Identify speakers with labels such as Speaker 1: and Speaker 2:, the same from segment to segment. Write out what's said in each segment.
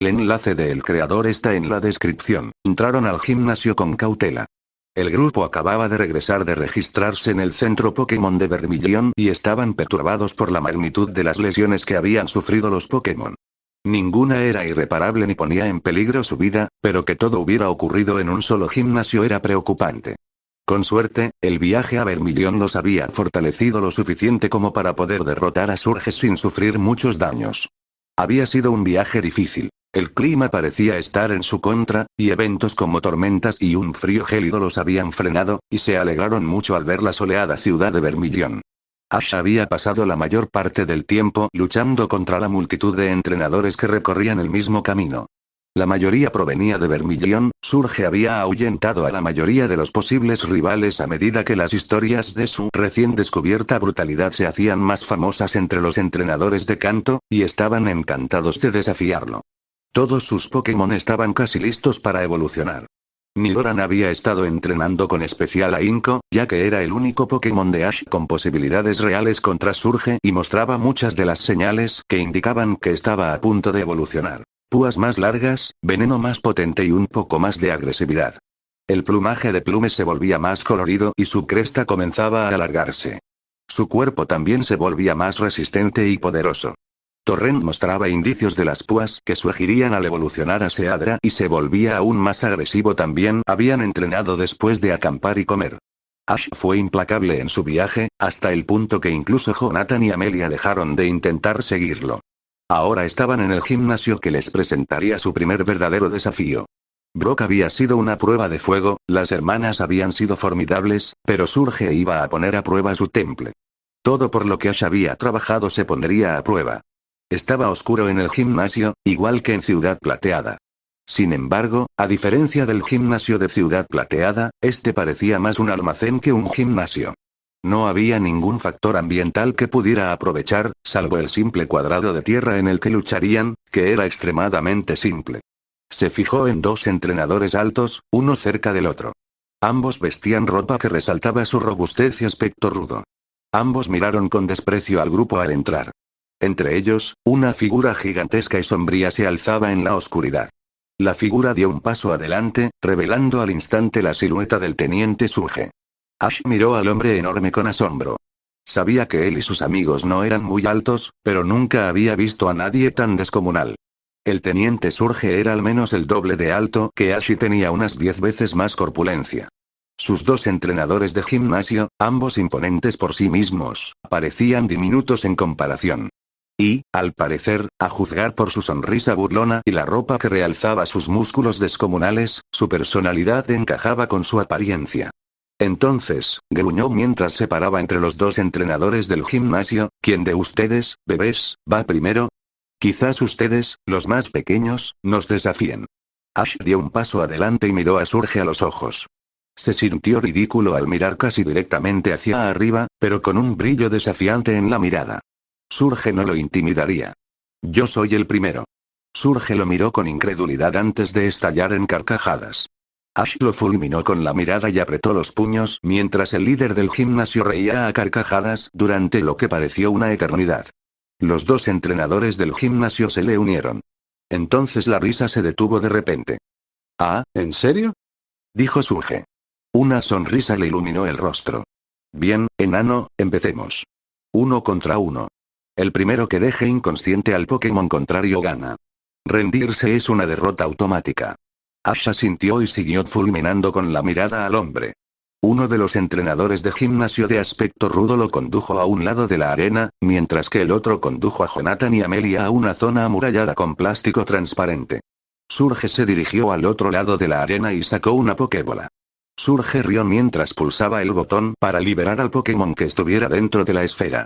Speaker 1: El enlace de El Creador está en la descripción. Entraron al gimnasio con cautela. El grupo acababa de regresar de registrarse en el centro Pokémon de Vermilion y estaban perturbados por la magnitud de las lesiones que habían sufrido los Pokémon. Ninguna era irreparable ni ponía en peligro su vida, pero que todo hubiera ocurrido en un solo gimnasio era preocupante. Con suerte, el viaje a Vermilion los había fortalecido lo suficiente como para poder derrotar a Surge sin sufrir muchos daños. Había sido un viaje difícil. El clima parecía estar en su contra, y eventos como tormentas y un frío gélido los habían frenado, y se alegraron mucho al ver la soleada ciudad de Vermilion. Ash había pasado la mayor parte del tiempo luchando contra la multitud de entrenadores que recorrían el mismo camino. La mayoría provenía de Vermilion. Surge había ahuyentado a la mayoría de los posibles rivales a medida que las historias de su recién descubierta brutalidad se hacían más famosas entre los entrenadores de Kanto, y estaban encantados de desafiarlo. Todos sus Pokémon estaban casi listos para evolucionar. Nidoran había estado entrenando con especial ahínco, ya que era el único Pokémon de Ash con posibilidades reales contra Surge y mostraba muchas de las señales que indicaban que estaba a punto de evolucionar. Púas más largas, veneno más potente y un poco más de agresividad. El plumaje de Plume se volvía más colorido y su cresta comenzaba a alargarse. Su cuerpo también se volvía más resistente y poderoso. Torrent mostraba indicios de las púas que surgirían al evolucionar a Seadra y se volvía aún más agresivo también. Habían entrenado después de acampar y comer. Ash fue implacable en su viaje, hasta el punto que incluso Jonathan y Amelia dejaron de intentar seguirlo. Ahora estaban en el gimnasio que les presentaría su primer verdadero desafío. Brock había sido una prueba de fuego, las hermanas habían sido formidables, pero Surge iba a poner a prueba su temple. Todo por lo que Ash había trabajado se pondría a prueba. Estaba oscuro en el gimnasio, igual que en Ciudad Plateada. Sin embargo, a diferencia del gimnasio de Ciudad Plateada, este parecía más un almacén que un gimnasio. No había ningún factor ambiental que pudiera aprovechar, salvo el simple cuadrado de tierra en el que lucharían, que era extremadamente simple. Se fijó en dos entrenadores altos, uno cerca del otro. Ambos vestían ropa que resaltaba su robustez y aspecto rudo. Ambos miraron con desprecio al grupo al entrar. Entre ellos, una figura gigantesca y sombría se alzaba en la oscuridad. La figura dio un paso adelante, revelando al instante la silueta del teniente Surge. Ash miró al hombre enorme con asombro. Sabía que él y sus amigos no eran muy altos, pero nunca había visto a nadie tan descomunal. El teniente Surge era al menos el doble de alto que Ash y tenía unas 10 veces más corpulencia. Sus dos entrenadores de gimnasio, ambos imponentes por sí mismos, parecían diminutos en comparación. Y, al parecer, a juzgar por su sonrisa burlona y la ropa que realzaba sus músculos descomunales, su personalidad encajaba con su apariencia. Entonces, gruñó mientras se paraba entre los dos entrenadores del gimnasio: ¿quién de ustedes, bebés, va primero? Quizás ustedes, los más pequeños, nos desafíen. Ash dio un paso adelante y miró a Surge a los ojos. Se sintió ridículo al mirar casi directamente hacia arriba, pero con un brillo desafiante en la mirada. Surge no lo intimidaría. Yo soy el primero. Surge lo miró con incredulidad antes de estallar en carcajadas. Ash lo fulminó con la mirada y apretó los puños mientras el líder del gimnasio reía a carcajadas durante lo que pareció una eternidad. Los dos entrenadores del gimnasio se le unieron. Entonces la risa se detuvo de repente. «¿Ah, en serio?», dijo Surge. Una sonrisa le iluminó el rostro. «Bien, enano, empecemos. 1 contra 1. El primero que deje inconsciente al Pokémon contrario gana. Rendirse es una derrota automática». Ash asintió y siguió fulminando con la mirada al hombre. Uno de los entrenadores de gimnasio de aspecto rudo lo condujo a un lado de la arena, mientras que el otro condujo a Jonathan y Amelia a una zona amurallada con plástico transparente. Surge se dirigió al otro lado de la arena y sacó una Pokébola. Surge rió mientras pulsaba el botón para liberar al Pokémon que estuviera dentro de la esfera.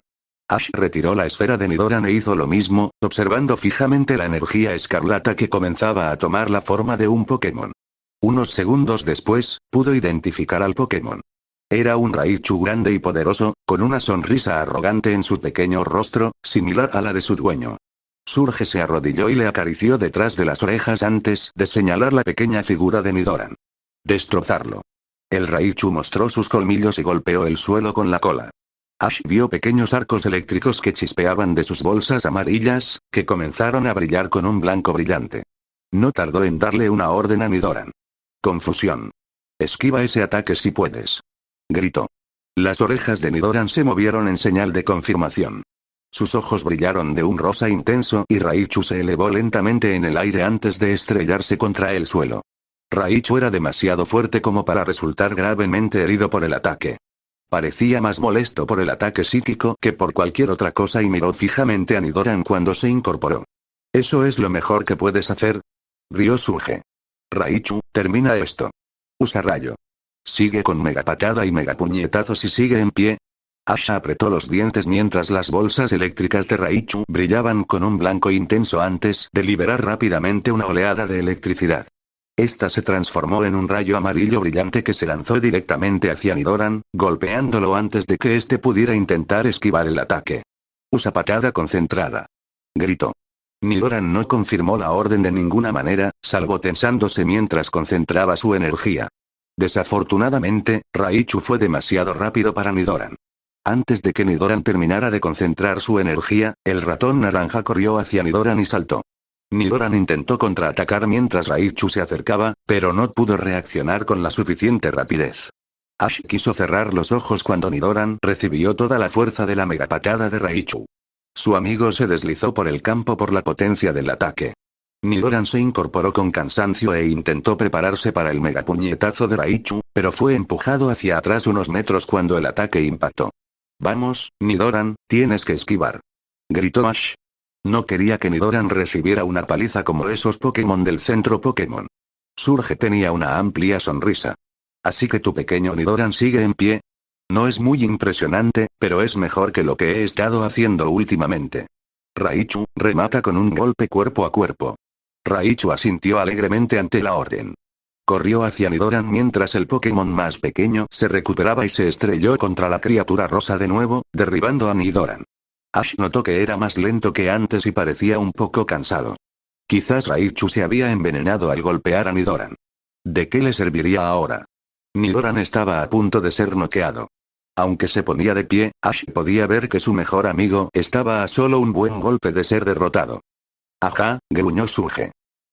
Speaker 1: Ash retiró la esfera de Nidoran e hizo lo mismo, observando fijamente la energía escarlata que comenzaba a tomar la forma de un Pokémon. Unos segundos después, pudo identificar al Pokémon. Era un Raichu grande y poderoso, con una sonrisa arrogante en su pequeño rostro, similar a la de su dueño. Surge se arrodilló y le acarició detrás de las orejas antes de señalar la pequeña figura de Nidoran. Destrozarlo. El Raichu mostró sus colmillos y golpeó el suelo con la cola. Ash vio pequeños arcos eléctricos que chispeaban de sus bolsas amarillas, que comenzaron a brillar con un blanco brillante. No tardó en darle una orden a Nidoran. Confusión. Esquiva ese ataque si puedes. Gritó. Las orejas de Nidoran se movieron en señal de confirmación. Sus ojos brillaron de un rosa intenso y Raichu se elevó lentamente en el aire antes de estrellarse contra el suelo. Raichu era demasiado fuerte como para resultar gravemente herido por el ataque. Parecía más molesto por el ataque psíquico que por cualquier otra cosa y miró fijamente a Nidoran cuando se incorporó. ¿Eso es lo mejor que puedes hacer? Rió Surge. Raichu, termina esto. Usa rayo. Sigue con megapatada y megapuñetazos y sigue en pie. Ash apretó los dientes mientras las bolsas eléctricas de Raichu brillaban con un blanco intenso antes de liberar rápidamente una oleada de electricidad. Esta se transformó en un rayo amarillo brillante que se lanzó directamente hacia Nidoran, golpeándolo antes de que éste pudiera intentar esquivar el ataque. Usa patada concentrada. Gritó. Nidoran no confirmó la orden de ninguna manera, salvo tensándose mientras concentraba su energía. Desafortunadamente, Raichu fue demasiado rápido para Nidoran. Antes de que Nidoran terminara de concentrar su energía, el ratón naranja corrió hacia Nidoran y saltó. Nidoran intentó contraatacar mientras Raichu se acercaba, pero no pudo reaccionar con la suficiente rapidez. Ash quiso cerrar los ojos cuando Nidoran recibió toda la fuerza de la megapatada de Raichu. Su amigo se deslizó por el campo por la potencia del ataque. Nidoran se incorporó con cansancio e intentó prepararse para el megapuñetazo de Raichu, pero fue empujado hacia atrás unos metros cuando el ataque impactó. Vamos, Nidoran, tienes que esquivar. Gritó Ash. No quería que Nidoran recibiera una paliza como esos Pokémon del centro Pokémon. Surge tenía una amplia sonrisa. Así que tu pequeño Nidoran sigue en pie. No es muy impresionante, pero es mejor que lo que he estado haciendo últimamente. Raichu, remata con un golpe cuerpo a cuerpo. Raichu asintió alegremente ante la orden. Corrió hacia Nidoran mientras el Pokémon más pequeño se recuperaba y se estrelló contra la criatura rosa de nuevo, derribando a Nidoran. Ash notó que era más lento que antes y parecía un poco cansado. Quizás Raichu se había envenenado al golpear a Nidoran. ¿De qué le serviría ahora? Nidoran estaba a punto de ser noqueado. Aunque se ponía de pie, Ash podía ver que su mejor amigo estaba a solo un buen golpe de ser derrotado. Ajá, gruñó Surge.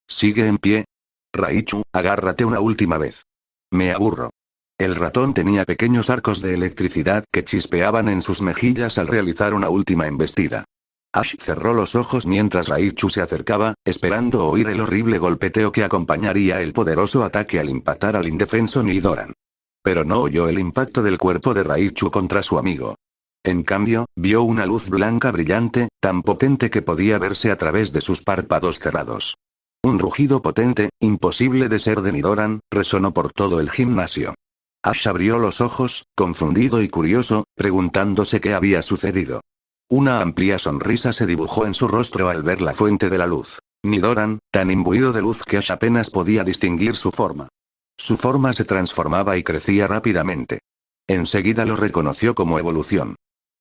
Speaker 1: Sigue en pie. Raichu, agárrate una última vez. Me aburro. El ratón tenía pequeños arcos de electricidad que chispeaban en sus mejillas al realizar una última embestida. Ash cerró los ojos mientras Raichu se acercaba, esperando oír el horrible golpeteo que acompañaría el poderoso ataque al impactar al indefenso Nidoran. Pero no oyó el impacto del cuerpo de Raichu contra su amigo. En cambio, vio una luz blanca brillante, tan potente que podía verse a través de sus párpados cerrados. Un rugido potente, imposible de ser de Nidoran, resonó por todo el gimnasio. Ash abrió los ojos, confundido y curioso, preguntándose qué había sucedido. Una amplia sonrisa se dibujó en su rostro al ver la fuente de la luz. Nidoran, tan imbuido de luz que Ash apenas podía distinguir su forma. Su forma se transformaba y crecía rápidamente. Enseguida lo reconoció como evolución.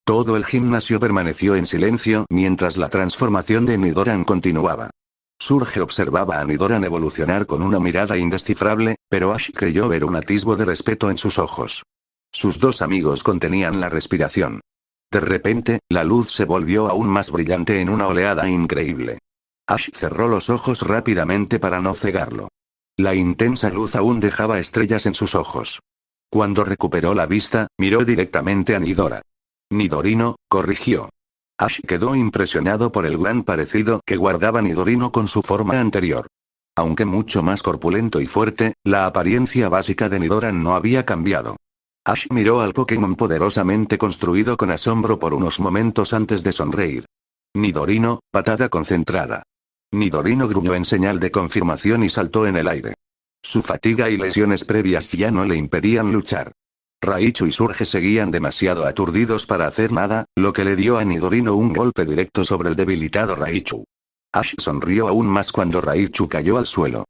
Speaker 1: Todo el gimnasio permaneció en silencio mientras la transformación de Nidoran continuaba. Surge observaba a Nidoran evolucionar con una mirada indescifrable, pero Ash creyó ver un atisbo de respeto en sus ojos. Sus dos amigos contenían la respiración. De repente, la luz se volvió aún más brillante en una oleada increíble. Ash cerró los ojos rápidamente para no cegarlo. La intensa luz aún dejaba estrellas en sus ojos. Cuando recuperó la vista, miró directamente a Nidora. Nidorino, corrigió. Ash quedó impresionado por el gran parecido que guardaba Nidorino con su forma anterior. Aunque mucho más corpulento y fuerte, la apariencia básica de Nidoran no había cambiado. Ash miró al Pokémon poderosamente construido con asombro por unos momentos antes de sonreír. Nidorino, patada concentrada. Nidorino gruñó en señal de confirmación y saltó en el aire. Su fatiga y lesiones previas ya no le impedían luchar. Raichu y Surge seguían demasiado aturdidos para hacer nada, lo que le dio a Nidorino un golpe directo sobre el debilitado Raichu. Ash sonrió aún más cuando Raichu cayó al suelo.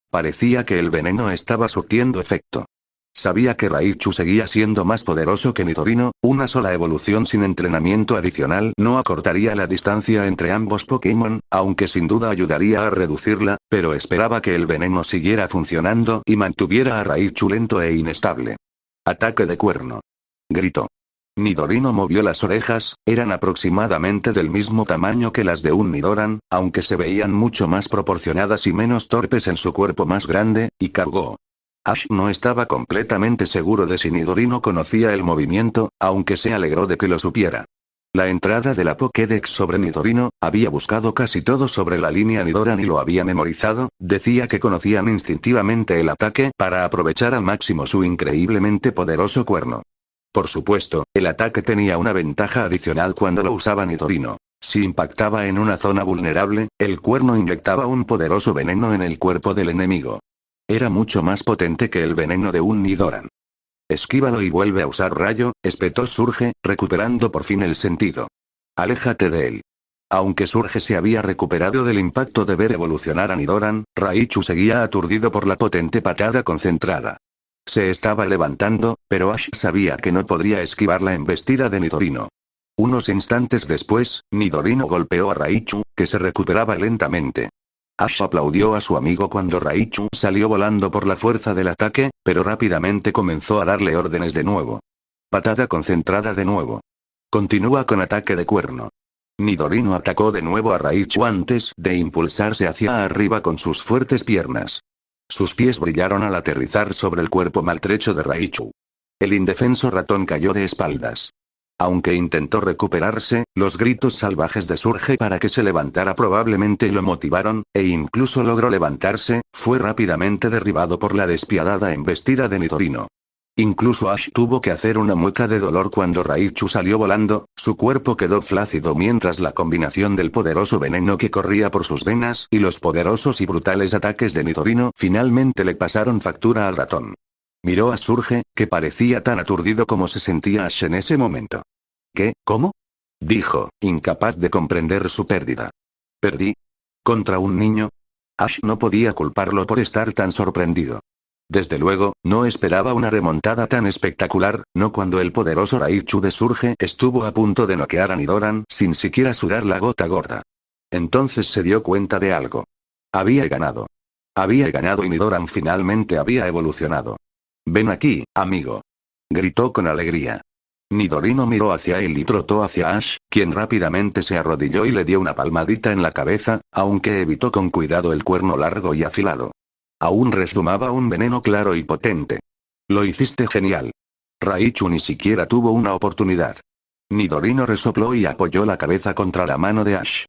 Speaker 1: Parecía que el veneno estaba surtiendo efecto. Sabía que Raichu seguía siendo más poderoso que Nidorino, una sola evolución sin entrenamiento adicional no acortaría la distancia entre ambos Pokémon, aunque sin duda ayudaría a reducirla, pero esperaba que el veneno siguiera funcionando y mantuviera a Raichu lento e inestable. Ataque de cuerno. Gritó. Nidorino movió las orejas, eran aproximadamente del mismo tamaño que las de un Nidoran, aunque se veían mucho más proporcionadas y menos torpes en su cuerpo más grande, y cargó. Ash no estaba completamente seguro de si Nidorino conocía el movimiento, aunque se alegró de que lo supiera. La entrada de la Pokédex sobre Nidorino, había buscado casi todo sobre la línea Nidoran y lo había memorizado, decía que conocían instintivamente el ataque para aprovechar al máximo su increíblemente poderoso cuerno. Por supuesto, el ataque tenía una ventaja adicional cuando lo usaba Nidorino. Si impactaba en una zona vulnerable, el cuerno inyectaba un poderoso veneno en el cuerpo del enemigo. Era mucho más potente que el veneno de un Nidoran. Esquívalo y vuelve a usar rayo, espetó Surge, recuperando por fin el sentido. Aléjate de él. Aunque Surge se había recuperado del impacto de ver evolucionar a Nidoran, Raichu seguía aturdido por la potente patada concentrada. Se estaba levantando, pero Ash sabía que no podría esquivar la embestida de Nidorino. Unos instantes después, Nidorino golpeó a Raichu, que se recuperaba lentamente. Ash aplaudió a su amigo cuando Raichu salió volando por la fuerza del ataque, pero rápidamente comenzó a darle órdenes de nuevo. Patada concentrada de nuevo. Continúa con ataque de cuerno. Nidorino atacó de nuevo a Raichu antes de impulsarse hacia arriba con sus fuertes piernas. Sus pies brillaron al aterrizar sobre el cuerpo maltrecho de Raichu. El indefenso ratón cayó de espaldas. Aunque intentó recuperarse, los gritos salvajes de Surge para que se levantara probablemente lo motivaron, e incluso logró levantarse, fue rápidamente derribado por la despiadada embestida de Nidorino. Incluso Ash tuvo que hacer una mueca de dolor cuando Raichu salió volando, su cuerpo quedó flácido mientras la combinación del poderoso veneno que corría por sus venas y los poderosos y brutales ataques de Nidorino finalmente le pasaron factura al ratón. Miró a Surge, que parecía tan aturdido como se sentía Ash en ese momento. ¿Qué? ¿Cómo? Dijo, incapaz de comprender su pérdida. ¿Perdí? ¿Contra un niño? Ash no podía culparlo por estar tan sorprendido. Desde luego, no esperaba una remontada tan espectacular, no cuando el poderoso Raichu de Surge estuvo a punto de noquear a Nidoran sin siquiera sudar la gota gorda. Entonces se dio cuenta de algo. Había ganado. Había ganado y Nidoran finalmente había evolucionado. «Ven aquí, amigo», gritó con alegría. Nidorino miró hacia él y trotó hacia Ash, quien rápidamente se arrodilló y le dio una palmadita en la cabeza, aunque evitó con cuidado el cuerno largo y afilado. Aún rezumaba un veneno claro y potente. «Lo hiciste genial». Raichu ni siquiera tuvo una oportunidad. Nidorino resopló y apoyó la cabeza contra la mano de Ash.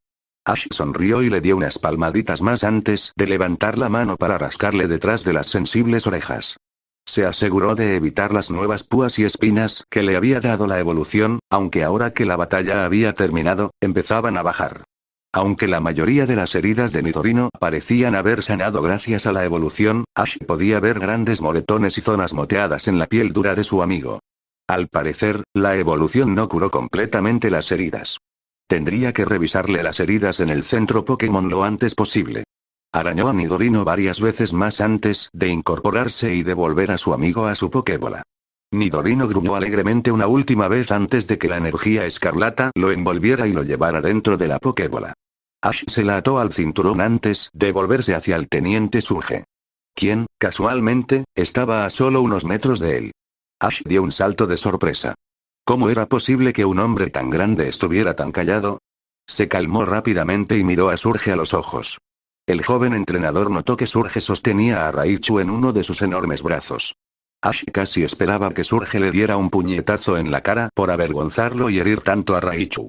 Speaker 1: Ash sonrió y le dio unas palmaditas más antes de levantar la mano para rascarle detrás de las sensibles orejas. Se aseguró de evitar las nuevas púas y espinas que le había dado la evolución, aunque ahora que la batalla había terminado, empezaban a bajar. Aunque la mayoría de las heridas de Nidorino parecían haber sanado gracias a la evolución, Ash podía ver grandes moretones y zonas moteadas en la piel dura de su amigo. Al parecer, la evolución no curó completamente las heridas. Tendría que revisarle las heridas en el centro Pokémon lo antes posible. Arañó a Nidorino varias veces más antes de incorporarse y devolver a su amigo a su Pokébola. Nidorino gruñó alegremente una última vez antes de que la energía escarlata lo envolviera y lo llevara dentro de la Pokébola. Ash se la ató al cinturón antes de volverse hacia el teniente Surge, quien, casualmente, estaba a solo unos metros de él. Ash dio un salto de sorpresa. ¿Cómo era posible que un hombre tan grande estuviera tan callado? Se calmó rápidamente y miró a Surge a los ojos. El joven entrenador notó que Surge sostenía a Raichu en uno de sus enormes brazos. Ash casi esperaba que Surge le diera un puñetazo en la cara por avergonzarlo y herir tanto a Raichu.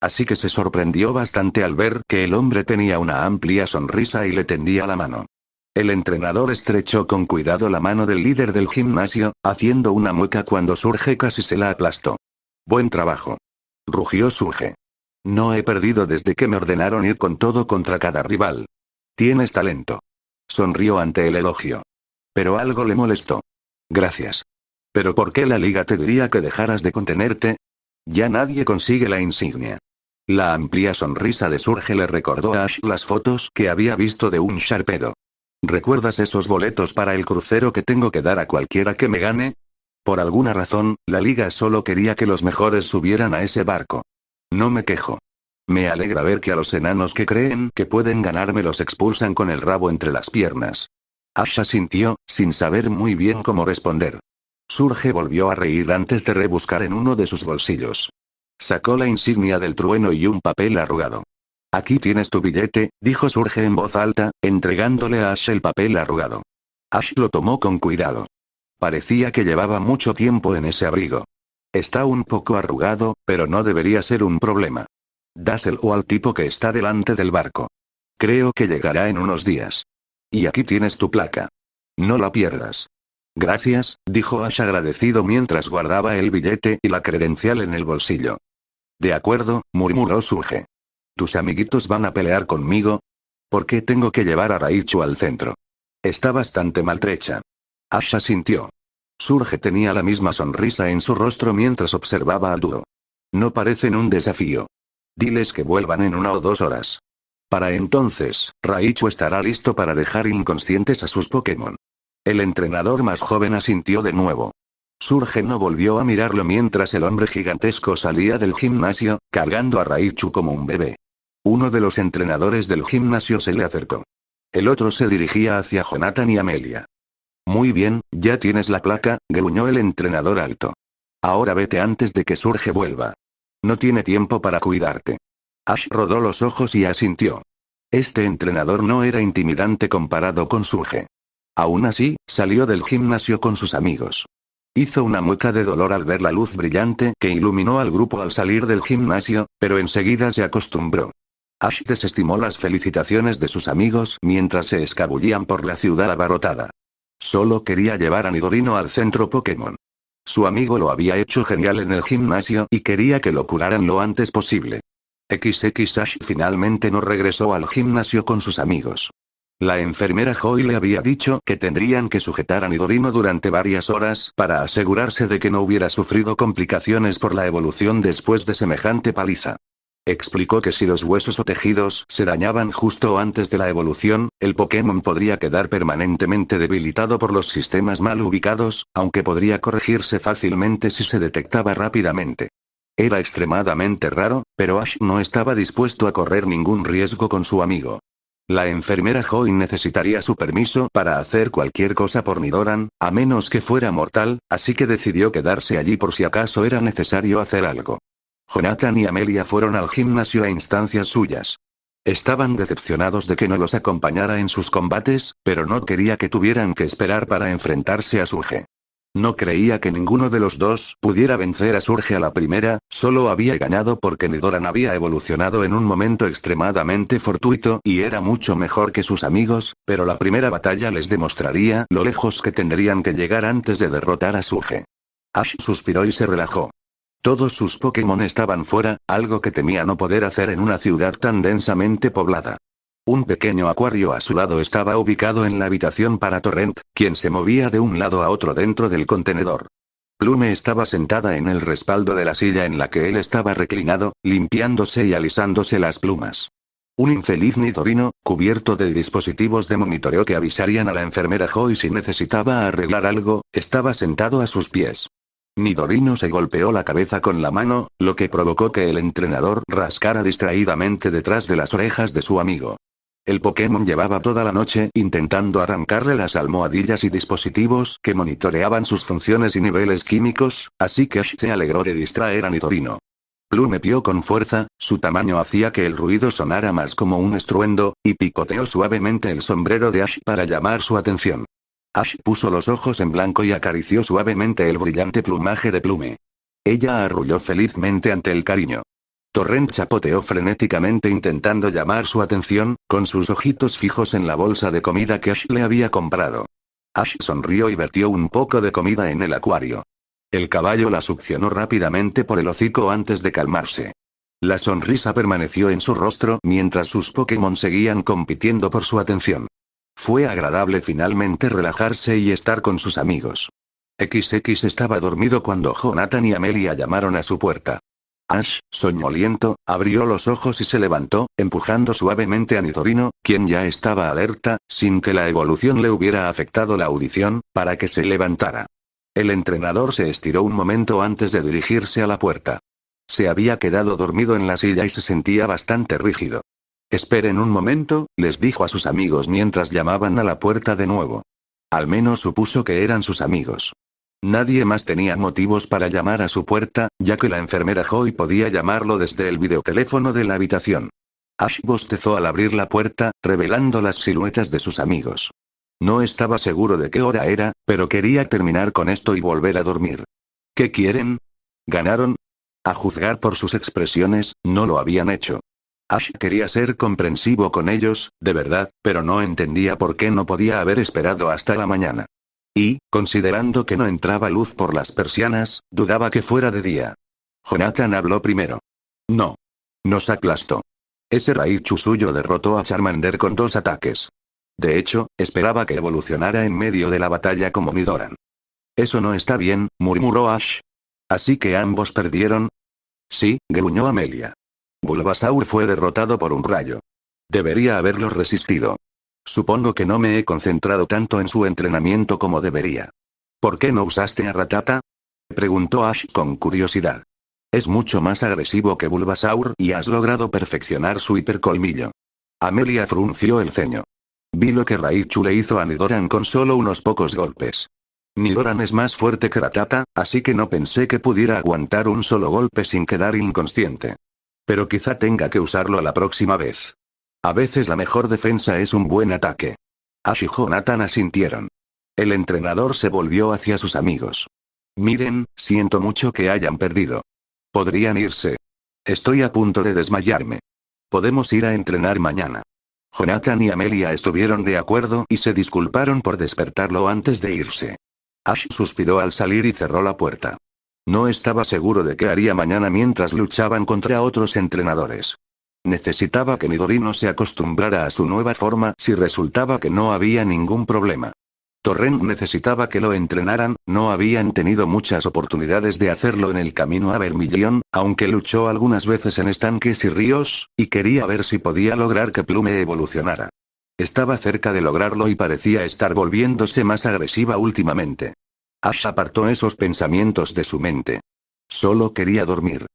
Speaker 1: Así que se sorprendió bastante al ver que el hombre tenía una amplia sonrisa y le tendía la mano. El entrenador estrechó con cuidado la mano del líder del gimnasio, haciendo una mueca cuando Surge casi se la aplastó. «Buen trabajo», rugió Surge. «No he perdido desde que me ordenaron ir con todo contra cada rival. Tienes talento». Sonrió ante el elogio. Pero algo le molestó. «Gracias. ¿Pero por qué la liga te diría que dejaras de contenerte? Ya nadie consigue la insignia». La amplia sonrisa de Surge le recordó a Ash las fotos que había visto de un Sharpedo. «¿Recuerdas esos boletos para el crucero que tengo que dar a cualquiera que me gane? Por alguna razón, la liga solo quería que los mejores subieran a ese barco. No me quejo. Me alegra ver que a los enanos que creen que pueden ganarme los expulsan con el rabo entre las piernas». Ash asintió, sin saber muy bien cómo responder. Surge volvió a reír antes de rebuscar en uno de sus bolsillos. Sacó la insignia del trueno y un papel arrugado. Aquí tienes tu billete, dijo Surge en voz alta, entregándole a Ash el papel arrugado. Ash lo tomó con cuidado. Parecía que llevaba mucho tiempo en ese abrigo. Está un poco arrugado, pero no debería ser un problema. Dáselo al tipo que está delante del barco. Creo que llegará en unos días. Y aquí tienes tu placa. No la pierdas. Gracias, dijo Ash agradecido mientras guardaba el billete y la credencial en el bolsillo. De acuerdo, murmuró Surge. ¿Tus amiguitos van a pelear conmigo? ¿Por qué tengo que llevar a Raichu al centro? Está bastante maltrecha. Ash asintió. Surge tenía la misma sonrisa en su rostro mientras observaba al dúo. No parecen un desafío. Diles que vuelvan en 1 o 2 horas. Para entonces, Raichu estará listo para dejar inconscientes a sus Pokémon. El entrenador más joven asintió de nuevo. Surge no volvió a mirarlo mientras el hombre gigantesco salía del gimnasio, cargando a Raichu como un bebé. Uno de los entrenadores del gimnasio se le acercó. El otro se dirigía hacia Jonathan y Amelia. Muy bien, ya tienes la placa, gruñó el entrenador alto. Ahora vete antes de que Surge vuelva. No tiene tiempo para cuidarte. Ash rodó los ojos y asintió. Este entrenador no era intimidante comparado con Surge. Aún así, salió del gimnasio con sus amigos. Hizo una mueca de dolor al ver la luz brillante que iluminó al grupo al salir del gimnasio, pero enseguida se acostumbró. Ash desestimó las felicitaciones de sus amigos mientras se escabullían por la ciudad abarrotada. Solo quería llevar a Nidorino al centro Pokémon. Su amigo lo había hecho genial en el gimnasio y quería que lo curaran lo antes posible. Ash finalmente no regresó al gimnasio con sus amigos. La enfermera Joy le había dicho que tendrían que sujetar a Nidorino durante varias horas para asegurarse de que no hubiera sufrido complicaciones por la evolución después de semejante paliza. Explicó que si los huesos o tejidos se dañaban justo antes de la evolución, el Pokémon podría quedar permanentemente debilitado por los sistemas mal ubicados, aunque podría corregirse fácilmente si se detectaba rápidamente. Era extremadamente raro, pero Ash no estaba dispuesto a correr ningún riesgo con su amigo. La enfermera Joy necesitaría su permiso para hacer cualquier cosa por Nidoran, a menos que fuera mortal, así que decidió quedarse allí por si acaso era necesario hacer algo. Jonathan y Amelia fueron al gimnasio a instancias suyas. Estaban decepcionados de que no los acompañara en sus combates, pero no quería que tuvieran que esperar para enfrentarse a Surge. No creía que ninguno de los dos pudiera vencer a Surge a la primera, solo había ganado porque Nidoran había evolucionado en un momento extremadamente fortuito y era mucho mejor que sus amigos, pero la primera batalla les demostraría lo lejos que tendrían que llegar antes de derrotar a Surge. Ash suspiró y se relajó. Todos sus Pokémon estaban fuera, algo que temía no poder hacer en una ciudad tan densamente poblada. Un pequeño acuario a su lado estaba ubicado en la habitación para Torrent, quien se movía de un lado a otro dentro del contenedor. Plume estaba sentada en el respaldo de la silla en la que él estaba reclinado, limpiándose y alisándose las plumas. Un infeliz Nidorino, cubierto de dispositivos de monitoreo que avisarían a la enfermera Joy si necesitaba arreglar algo, estaba sentado a sus pies. Nidorino se golpeó la cabeza con la mano, lo que provocó que el entrenador rascara distraídamente detrás de las orejas de su amigo. El Pokémon llevaba toda la noche intentando arrancarle las almohadillas y dispositivos que monitoreaban sus funciones y niveles químicos, así que Ash se alegró de distraer a Nidorino. Plume pió con fuerza, su tamaño hacía que el ruido sonara más como un estruendo, y picoteó suavemente el sombrero de Ash para llamar su atención. Ash puso los ojos en blanco y acarició suavemente el brillante plumaje de Plume. Ella arrulló felizmente ante el cariño. Torrent chapoteó frenéticamente intentando llamar su atención, con sus ojitos fijos en la bolsa de comida que Ash le había comprado. Ash sonrió y vertió un poco de comida en el acuario. El caballo la succionó rápidamente por el hocico antes de calmarse. La sonrisa permaneció en su rostro mientras sus Pokémon seguían compitiendo por su atención. Fue agradable finalmente relajarse y estar con sus amigos. Estaba dormido cuando Jonathan y Amelia llamaron a su puerta. Ash, soñoliento, abrió los ojos y se levantó, empujando suavemente a Nidorino, quien ya estaba alerta, sin que la evolución le hubiera afectado la audición, para que se levantara. El entrenador se estiró un momento antes de dirigirse a la puerta. Se había quedado dormido en la silla y se sentía bastante rígido. Esperen un momento, les dijo a sus amigos mientras llamaban a la puerta de nuevo. Al menos supuso que eran sus amigos. Nadie más tenía motivos para llamar a su puerta, ya que la enfermera Joy podía llamarlo desde el videoteléfono de la habitación. Ash bostezó al abrir la puerta, revelando las siluetas de sus amigos. No estaba seguro de qué hora era, pero quería terminar con esto y volver a dormir. ¿Qué quieren? ¿Ganaron? A juzgar por sus expresiones, no lo habían hecho. Ash quería ser comprensivo con ellos, de verdad, pero no entendía por qué no podía haber esperado hasta la mañana. Y, considerando que no entraba luz por las persianas, dudaba que fuera de día. Jonathan habló primero. No. Nos aplastó. Ese Raichu suyo derrotó a Charmander con 2 ataques. De hecho, esperaba que evolucionara en medio de la batalla como Nidoran. Eso no está bien, murmuró Ash. ¿Así que ambos perdieron? Sí, gruñó Amelia. Bulbasaur fue derrotado por un rayo. Debería haberlo resistido. Supongo que no me he concentrado tanto en su entrenamiento como debería. ¿Por qué no usaste a Rattata? Preguntó Ash con curiosidad. Es mucho más agresivo que Bulbasaur y has logrado perfeccionar su hipercolmillo. Amelia frunció el ceño. Vi lo que Raichu le hizo a Nidoran con solo unos pocos golpes. Nidoran es más fuerte que Rattata, así que no pensé que pudiera aguantar un solo golpe sin quedar inconsciente. Pero quizá tenga que usarlo la próxima vez. A veces la mejor defensa es un buen ataque. Ash y Jonathan asintieron. El entrenador se volvió hacia sus amigos. Miren, siento mucho que hayan perdido. Podrían irse. Estoy a punto de desmayarme. Podemos ir a entrenar mañana. Jonathan y Amelia estuvieron de acuerdo y se disculparon por despertarlo antes de irse. Ash suspiró al salir y cerró la puerta. No estaba seguro de qué haría mañana mientras luchaban contra otros entrenadores. Necesitaba que Nidorino se acostumbrara a su nueva forma si resultaba que no había ningún problema. Torrent necesitaba que lo entrenaran, no habían tenido muchas oportunidades de hacerlo en el camino a Vermilion, aunque luchó algunas veces en estanques y ríos, y quería ver si podía lograr que Plume evolucionara. Estaba cerca de lograrlo y parecía estar volviéndose más agresiva últimamente. Ash apartó esos pensamientos de su mente. Solo quería dormir.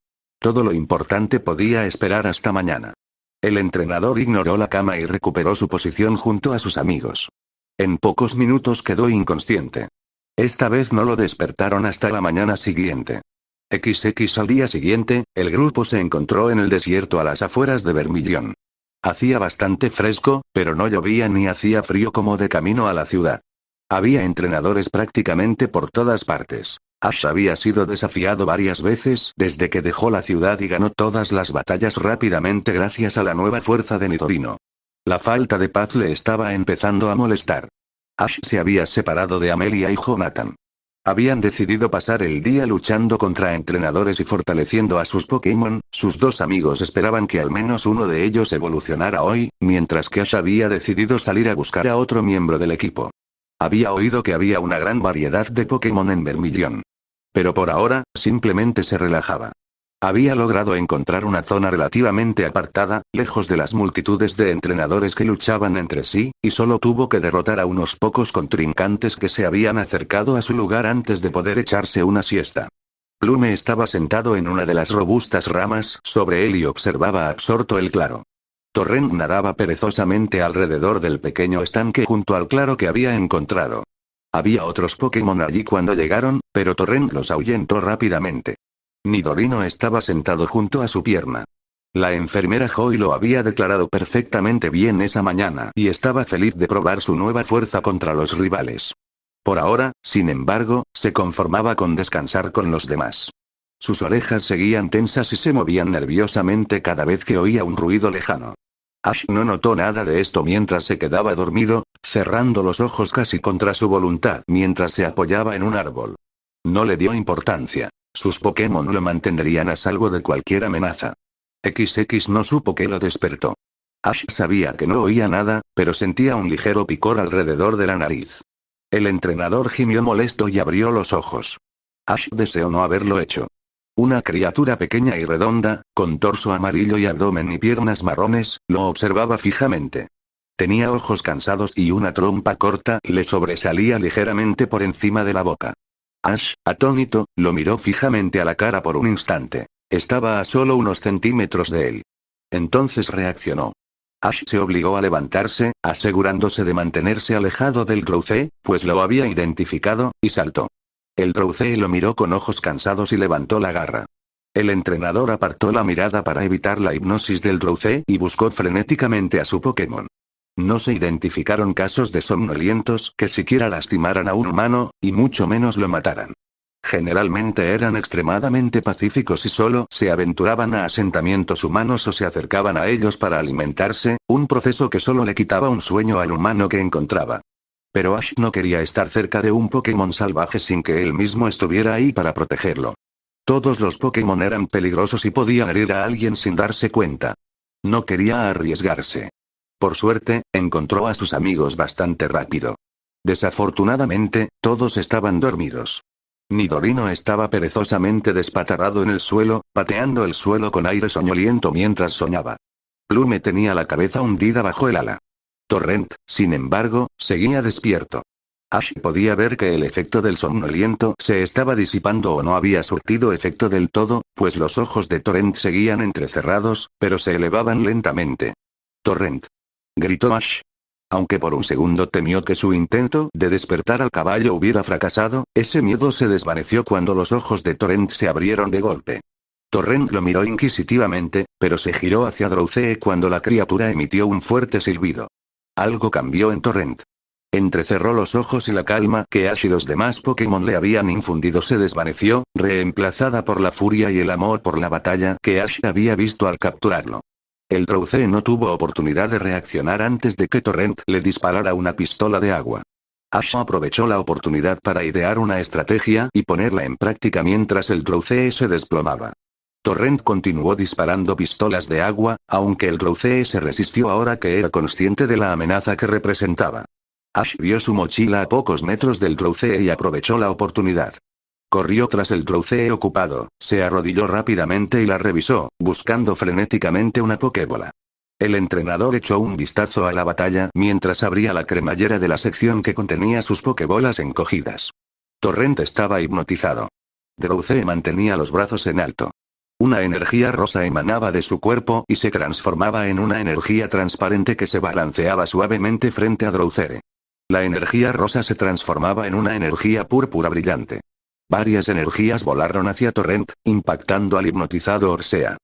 Speaker 1: Todo lo importante podía esperar hasta mañana. El entrenador ignoró la cama y recuperó su posición junto a sus amigos. En pocos minutos quedó inconsciente. Esta vez no lo despertaron hasta la mañana siguiente. Al día siguiente, el grupo se encontró en el desierto a las afueras de Vermilion. Hacía bastante fresco, pero no llovía ni hacía frío como de camino a la ciudad. Había entrenadores prácticamente por todas partes. Ash había sido desafiado varias veces desde que dejó la ciudad y ganó todas las batallas rápidamente gracias a la nueva fuerza de Nidorino. La falta de paz le estaba empezando a molestar. Ash se había separado de Amelia y Jonathan. Habían decidido pasar el día luchando contra entrenadores y fortaleciendo a sus Pokémon. Sus 2 amigos esperaban que al menos uno de ellos evolucionara hoy, mientras que Ash había decidido salir a buscar a otro miembro del equipo. Había oído que había una gran variedad de Pokémon en Vermilion. Pero por ahora, simplemente se relajaba. Había logrado encontrar una zona relativamente apartada, lejos de las multitudes de entrenadores que luchaban entre sí, y solo tuvo que derrotar a unos pocos contrincantes que se habían acercado a su lugar antes de poder echarse una siesta. Plume estaba sentado en una de las robustas ramas sobre él y observaba absorto el claro. Torrent nadaba perezosamente alrededor del pequeño estanque junto al claro que había encontrado. Había otros Pokémon allí cuando llegaron, pero Torrent los ahuyentó rápidamente. Nidorino estaba sentado junto a su pierna. La enfermera Joy lo había declarado perfectamente bien esa mañana y estaba feliz de probar su nueva fuerza contra los rivales. Por ahora, sin embargo, se conformaba con descansar con los demás. Sus orejas seguían tensas y se movían nerviosamente cada vez que oía un ruido lejano. Ash no notó nada de esto mientras se quedaba dormido, cerrando los ojos casi contra su voluntad mientras se apoyaba en un árbol. No le dio importancia. Sus Pokémon lo mantendrían a salvo de cualquier amenaza. No supo que lo despertó. Ash sabía que no oía nada, pero sentía un ligero picor alrededor de la nariz. El entrenador gimió molesto y abrió los ojos. Ash deseó no haberlo hecho. Una criatura pequeña y redonda, con torso amarillo y abdomen y piernas marrones, lo observaba fijamente. Tenía ojos cansados y una trompa corta le sobresalía ligeramente por encima de la boca. Ash, atónito, lo miró fijamente a la cara por un instante. Estaba a solo unos centímetros de él. Entonces reaccionó. Ash se obligó a levantarse, asegurándose de mantenerse alejado del Clouce, pues lo había identificado, y saltó. El Drowzee lo miró con ojos cansados y levantó la garra. El entrenador apartó la mirada para evitar la hipnosis del Drowzee y buscó frenéticamente a su Pokémon. No se identificaron casos de somnolientos que siquiera lastimaran a un humano, y mucho menos lo mataran. Generalmente eran extremadamente pacíficos y solo se aventuraban a asentamientos humanos o se acercaban a ellos para alimentarse, un proceso que solo le quitaba un sueño al humano que encontraba. Pero Ash no quería estar cerca de un Pokémon salvaje sin que él mismo estuviera ahí para protegerlo. Todos los Pokémon eran peligrosos y podían herir a alguien sin darse cuenta. No quería arriesgarse. Por suerte, encontró a sus amigos bastante rápido. Desafortunadamente, todos estaban dormidos. Nidorino estaba perezosamente despatarrado en el suelo, pateando el suelo con aire soñoliento mientras soñaba. Plume tenía la cabeza hundida bajo el ala. Torrent, sin embargo, seguía despierto. Ash podía ver que el efecto del somnoliento se estaba disipando o no había surtido efecto del todo, pues los ojos de Torrent seguían entrecerrados, pero se elevaban lentamente. «Torrent», gritó Ash. Aunque por un segundo temió que su intento de despertar al caballo hubiera fracasado, ese miedo se desvaneció cuando los ojos de Torrent se abrieron de golpe. Torrent lo miró inquisitivamente, pero se giró hacia Drowzee cuando la criatura emitió un fuerte silbido. Algo cambió en Torrent. Entrecerró los ojos y la calma que Ash y los demás Pokémon le habían infundido se desvaneció, reemplazada por la furia y el amor por la batalla que Ash había visto al capturarlo. El Drowzee no tuvo oportunidad de reaccionar antes de que Torrent le disparara una pistola de agua. Ash aprovechó la oportunidad para idear una estrategia y ponerla en práctica mientras el Drowzee se desplomaba. Torrent continuó disparando pistolas de agua, aunque el Drowzee se resistió ahora que era consciente de la amenaza que representaba. Ash vio su mochila a pocos metros del Drowzee y aprovechó la oportunidad. Corrió tras el Drowzee ocupado, se arrodilló rápidamente y la revisó, buscando frenéticamente una Pokébola. El entrenador echó un vistazo a la batalla mientras abría la cremallera de la sección que contenía sus Pokébolas encogidas. Torrent estaba hipnotizado. Drowzee mantenía los brazos en alto. Una energía rosa emanaba de su cuerpo y se transformaba en una energía transparente que se balanceaba suavemente frente a Drowzee. La energía rosa se transformaba en una energía púrpura brillante. Varias energías volaron hacia Torrent, impactando al hipnotizado Orsea.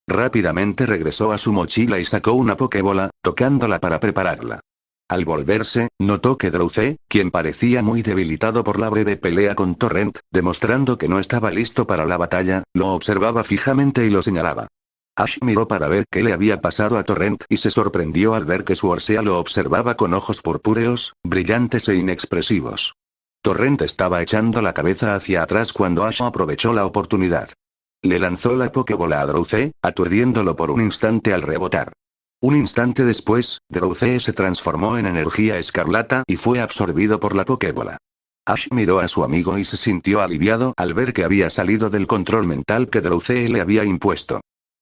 Speaker 1: Rápidamente regresó a su mochila y sacó una Pokébola, tocándola para prepararla. Al volverse, notó que Drowzee, quien parecía muy debilitado por la breve pelea con Torrent, demostrando que no estaba listo para la batalla, lo observaba fijamente y lo señalaba. Ash miró para ver qué le había pasado a Torrent y se sorprendió al ver que su Orsea lo observaba con ojos purpúreos, brillantes e inexpresivos. Torrent estaba echando la cabeza hacia atrás cuando Ash aprovechó la oportunidad. Le lanzó la Pokébola a Drowzee, aturdiéndolo por un instante al rebotar. Un instante después, Drowzee se transformó en energía escarlata y fue absorbido por la Pokébola. Ash miró a su amigo y se sintió aliviado al ver que había salido del control mental que Drowzee le había impuesto.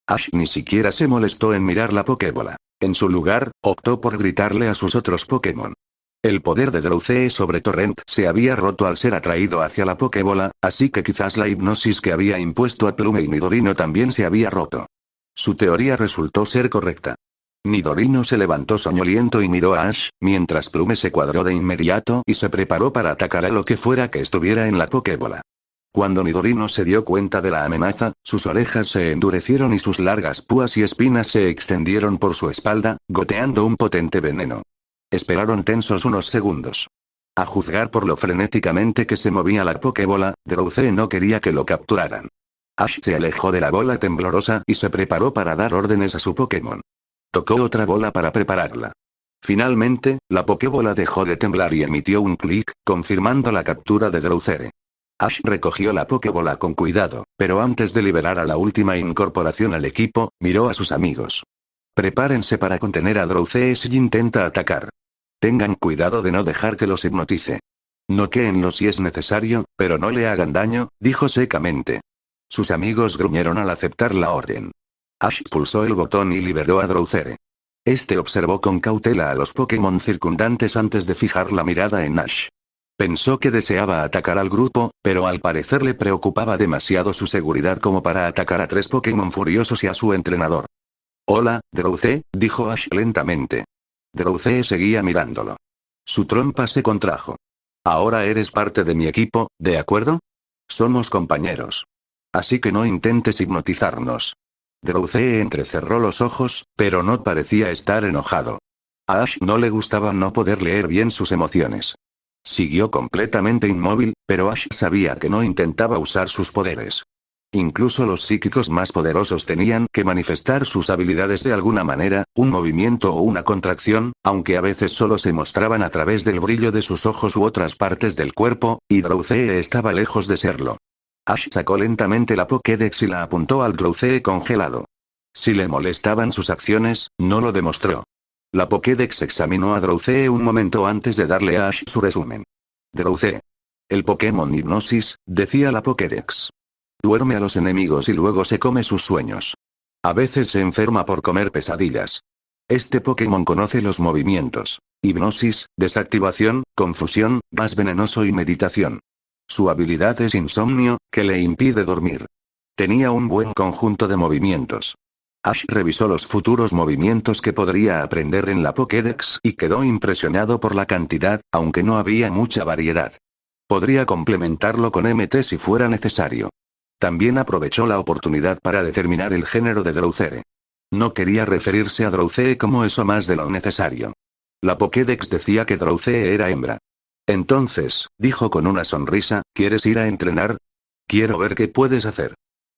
Speaker 1: Ash ni siquiera se molestó en mirar la Pokébola. En su lugar, optó por gritarle a sus otros Pokémon. El poder de Drowzee sobre Torrent se había roto al ser atraído hacia la Pokébola, así que quizás la hipnosis que había impuesto a Plume y Nidorino también se había roto. Su teoría resultó ser correcta. Nidorino se levantó soñoliento y miró a Ash, mientras Plume se cuadró de inmediato y se preparó para atacar a lo que fuera que estuviera en la Pokébola. Cuando Nidorino se dio cuenta de la amenaza, sus orejas se endurecieron y sus largas púas y espinas se extendieron por su espalda, goteando un potente veneno. Esperaron tensos unos segundos. A juzgar por lo frenéticamente que se movía la Pokébola, Drowzee no quería que lo capturaran. Ash se alejó de la bola temblorosa y se preparó para dar órdenes a su Pokémon. Tocó otra bola para prepararla. Finalmente, la Pokébola dejó de temblar y emitió un clic, confirmando la captura de Drowzee. Ash recogió la Pokébola con cuidado, pero antes de liberar a la última incorporación al equipo, miró a sus amigos. Prepárense para contener a Drowzee si intenta atacar. Tengan cuidado de no dejar que los hipnotice. Noquéenlo si es necesario, pero no le hagan daño, dijo secamente. Sus amigos gruñeron al aceptar la orden. Ash pulsó el botón y liberó a Drowzee. Este observó con cautela a los Pokémon circundantes antes de fijar la mirada en Ash. Pensó que deseaba atacar al grupo, pero al parecer le preocupaba demasiado su seguridad como para atacar a 3 Pokémon furiosos y a su entrenador. Hola, Drowzee, dijo Ash lentamente. Drowzee seguía mirándolo. Su trompa se contrajo. Ahora eres parte de mi equipo, ¿de acuerdo? Somos compañeros. Así que no intentes hipnotizarnos. Drowzee entrecerró los ojos, pero no parecía estar enojado. A Ash no le gustaba no poder leer bien sus emociones. Siguió completamente inmóvil, pero Ash sabía que no intentaba usar sus poderes. Incluso los psíquicos más poderosos tenían que manifestar sus habilidades de alguna manera, un movimiento o una contracción, aunque a veces solo se mostraban a través del brillo de sus ojos u otras partes del cuerpo, y Drowzee estaba lejos de serlo. Ash sacó lentamente la Pokédex y la apuntó al Drowzee congelado. Si le molestaban sus acciones, no lo demostró. La Pokédex examinó a Drowzee un momento antes de darle a Ash su resumen. Drowzee. El Pokémon Hipnosis, decía la Pokédex. Duerme a los enemigos y luego se come sus sueños. A veces se enferma por comer pesadillas. Este Pokémon conoce los movimientos: hipnosis, desactivación, confusión, gas venenoso y meditación. Su habilidad es insomnio, que le impide dormir. Tenía un buen conjunto de movimientos. Ash revisó los futuros movimientos que podría aprender en la Pokédex y quedó impresionado por la cantidad, aunque no había mucha variedad. Podría complementarlo con MT si fuera necesario. También aprovechó la oportunidad para determinar el género de Drowzee. No quería referirse a Drowzee como eso más de lo necesario. La Pokédex decía que Drowzee era hembra. Entonces, dijo con una sonrisa, ¿quieres ir a entrenar? Quiero ver qué puedes hacer.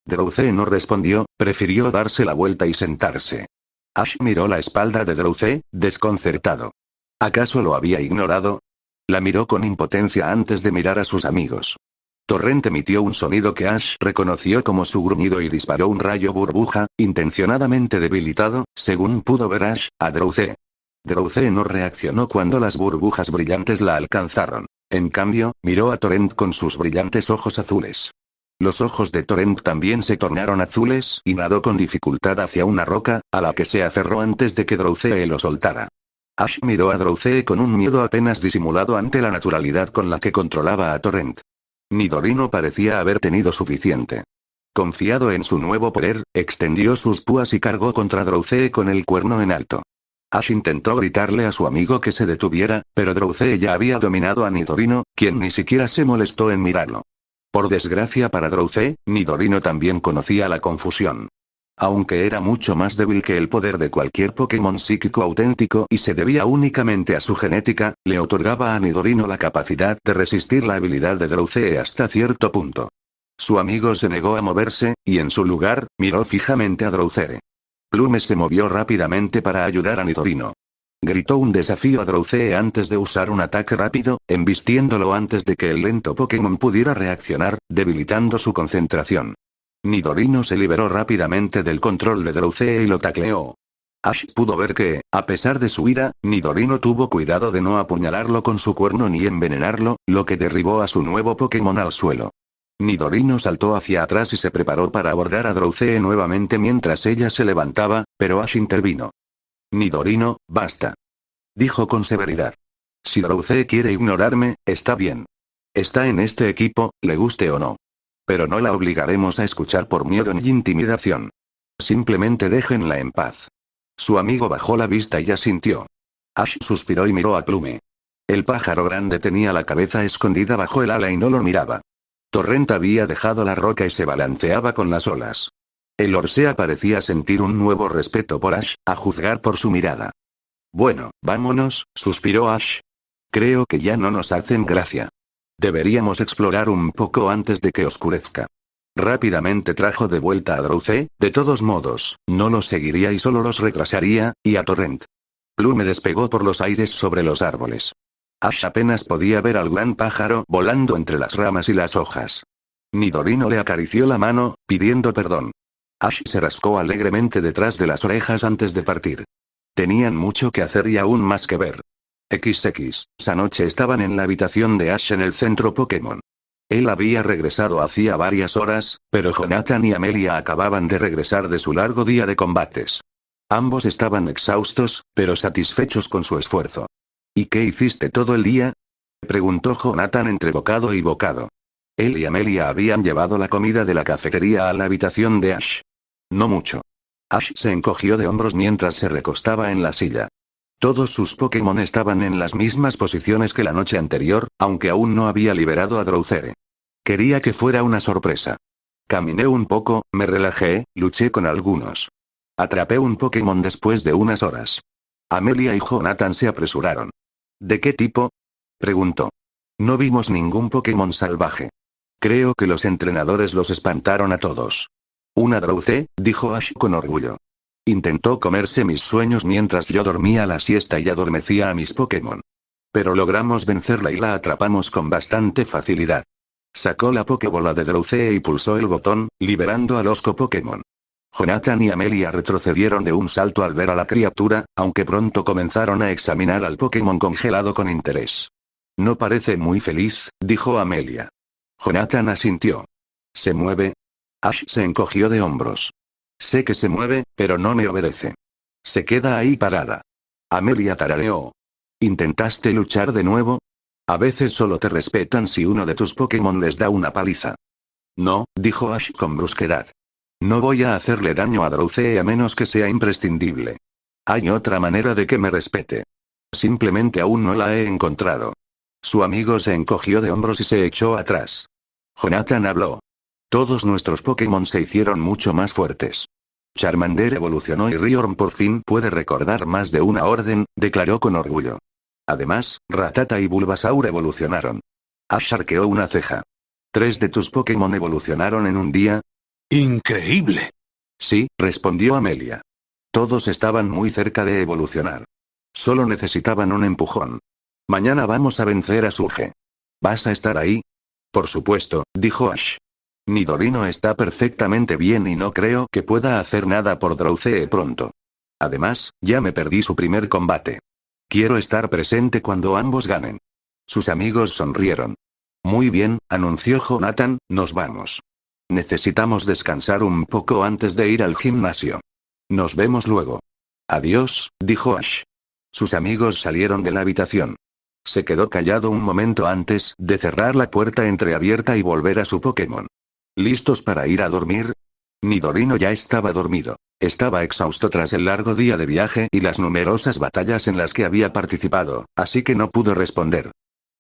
Speaker 1: Drowzee no respondió, prefirió darse la vuelta y sentarse. Ash miró la espalda de Drowzee, desconcertado. ¿Acaso lo había ignorado? La miró con impotencia antes de mirar a sus amigos. Torrent emitió un sonido que Ash reconoció como su gruñido y disparó un rayo burbuja, intencionadamente debilitado, según pudo ver Ash, a Drowzee. Drowzee no reaccionó cuando las burbujas brillantes la alcanzaron. En cambio, miró a Torrent con sus brillantes ojos azules. Los ojos de Torrent también se tornaron azules y nadó con dificultad hacia una roca, a la que se aferró antes de que Drowzee lo soltara. Ash miró a Drowzee con un miedo apenas disimulado ante la naturalidad con la que controlaba a Torrent. Nidorino parecía haber tenido suficiente. Confiado en su nuevo poder, extendió sus púas y cargó contra Drowzee con el cuerno en alto. Ash intentó gritarle a su amigo que se detuviera, pero Drowzee ya había dominado a Nidorino, quien ni siquiera se molestó en mirarlo. Por desgracia para Drowzee, Nidorino también conocía la confusión. Aunque era mucho más débil que el poder de cualquier Pokémon psíquico auténtico y se debía únicamente a su genética, le otorgaba a Nidorino la capacidad de resistir la habilidad de Drowzee hasta cierto punto. Su amigo se negó a moverse, y en su lugar, miró fijamente a Drowzee. Plume se movió rápidamente para ayudar a Nidorino. Gritó un desafío a Drowzee antes de usar un ataque rápido, embistiéndolo antes de que el lento Pokémon pudiera reaccionar, debilitando su concentración. Nidorino se liberó rápidamente del control de Drowzee y lo tacleó. Ash pudo ver que, a pesar de su ira, Nidorino tuvo cuidado de no apuñalarlo con su cuerno ni envenenarlo, lo que derribó a su nuevo Pokémon al suelo. Nidorino saltó hacia atrás y se preparó para abordar a Drowzee nuevamente mientras ella se levantaba, pero Ash intervino. Nidorino, basta. Dijo con severidad. Si Drowzee quiere ignorarme, está bien. Está en este equipo, le guste o no. Pero no la obligaremos a escuchar por miedo ni intimidación. Simplemente déjenla en paz. Su amigo bajó la vista y asintió. Ash suspiró y miró a Plume. El pájaro grande tenía la cabeza escondida bajo el ala y no lo miraba. Torrent había dejado la roca y se balanceaba con las olas. El Orsea parecía sentir un nuevo respeto por Ash, a juzgar por su mirada. Bueno, vámonos, suspiró Ash. Creo que ya no nos hacen gracia. Deberíamos explorar un poco antes de que oscurezca. Rápidamente trajo de vuelta a Drowzee, de todos modos, no los seguiría y solo los retrasaría, y a Torrent. Plume despegó por los aires sobre los árboles. Ash apenas podía ver al gran pájaro volando entre las ramas y las hojas. Nidorino le acarició la mano, pidiendo perdón. Ash se rascó alegremente detrás de las orejas antes de partir. Tenían mucho que hacer y aún más que ver. Esa noche estaban en la habitación de Ash en el centro Pokémon. Él había regresado hacía varias horas, pero Jonathan y Amelia acababan de regresar de su largo día de combates. Ambos estaban exhaustos, pero satisfechos con su esfuerzo. ¿Y qué hiciste todo el día?, preguntó Jonathan entre bocado y bocado. Él y Amelia habían llevado la comida de la cafetería a la habitación de Ash. No mucho. Ash se encogió de hombros mientras se recostaba en la silla. Todos sus Pokémon estaban en las mismas posiciones que la noche anterior, aunque aún no había liberado a Drowzee. Quería que fuera una sorpresa. Caminé un poco, me relajé, luché con algunos. Atrapé un Pokémon después de unas horas. Amelia y Jonathan se apresuraron. ¿De qué tipo?, preguntó. No vimos ningún Pokémon salvaje. Creo que los entrenadores los espantaron a todos. Una Drowzee, dijo Ash con orgullo. Intentó comerse mis sueños mientras yo dormía la siesta y adormecía a mis Pokémon. Pero logramos vencerla y la atrapamos con bastante facilidad. Sacó la Pokébola de Drowzee y pulsó el botón, liberando al osco Pokémon. Jonathan y Amelia retrocedieron de un salto al ver a la criatura, aunque pronto comenzaron a examinar al Pokémon congelado con interés. No parece muy feliz, dijo Amelia. Jonathan asintió. ¿Se mueve? Ash se encogió de hombros. Sé que se mueve, pero no me obedece. Se queda ahí parada. Amelia tarareó. ¿Intentaste luchar de nuevo? A veces solo te respetan si uno de tus Pokémon les da una paliza. No, dijo Ash con brusquedad. No voy a hacerle daño a Drowzee a menos que sea imprescindible. Hay otra manera de que me respete. Simplemente aún no la he encontrado. Su amigo se encogió de hombros y se echó atrás. Jonathan habló. Todos nuestros Pokémon se hicieron mucho más fuertes. Charmander evolucionó y Rhyhorn por fin puede recordar más de una orden, declaró con orgullo. Además, Rattata y Bulbasaur evolucionaron. Ash arqueó una ceja. ¿3 de tus Pokémon evolucionaron en un día? ¡Increíble! Sí, respondió Amelia. Todos estaban muy cerca de evolucionar. Solo necesitaban un empujón. Mañana vamos a vencer a Surge. ¿Vas a estar ahí? Por supuesto, dijo Ash. Nidorino está perfectamente bien y no creo que pueda hacer nada por Drowzee pronto. Además, ya me perdí su primer combate. Quiero estar presente cuando ambos ganen. Sus amigos sonrieron. Muy bien, anunció Jonathan, nos vamos. Necesitamos descansar un poco antes de ir al gimnasio. Nos vemos luego. Adiós, dijo Ash. Sus amigos salieron de la habitación. Se quedó callado un momento antes de cerrar la puerta entreabierta y volver a su Pokémon. ¿Listos para ir a dormir? Nidorino ya estaba dormido. Estaba exhausto tras el largo día de viaje y las numerosas batallas en las que había participado, así que no pudo responder.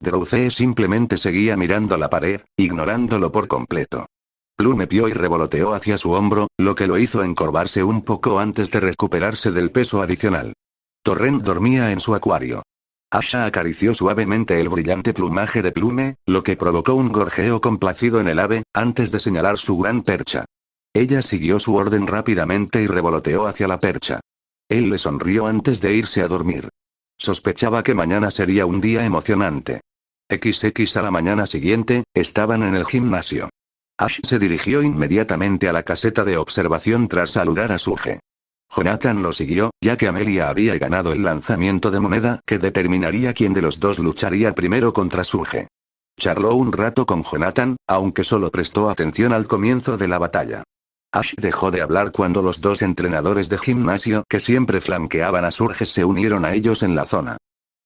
Speaker 1: Drowzee simplemente seguía mirando la pared, ignorándolo por completo. Plume pió y revoloteó hacia su hombro, lo que lo hizo encorvarse un poco antes de recuperarse del peso adicional. Torrent dormía en su acuario. Asha acarició suavemente el brillante plumaje de Plume, lo que provocó un gorjeo complacido en el ave, antes de señalar su gran percha. Ella siguió su orden rápidamente y revoloteó hacia la percha. Él le sonrió antes de irse a dormir. Sospechaba que mañana sería un día emocionante. A la mañana siguiente, estaban en el gimnasio. Ash se dirigió inmediatamente a la caseta de observación tras saludar a Surge. Jonathan lo siguió, ya que Amelia había ganado el lanzamiento de moneda que determinaría quién de los dos lucharía primero contra Surge. Charló un rato con Jonathan, aunque solo prestó atención al comienzo de la batalla. Ash dejó de hablar cuando los dos entrenadores de gimnasio que siempre flanqueaban a Surge se unieron a ellos en la zona.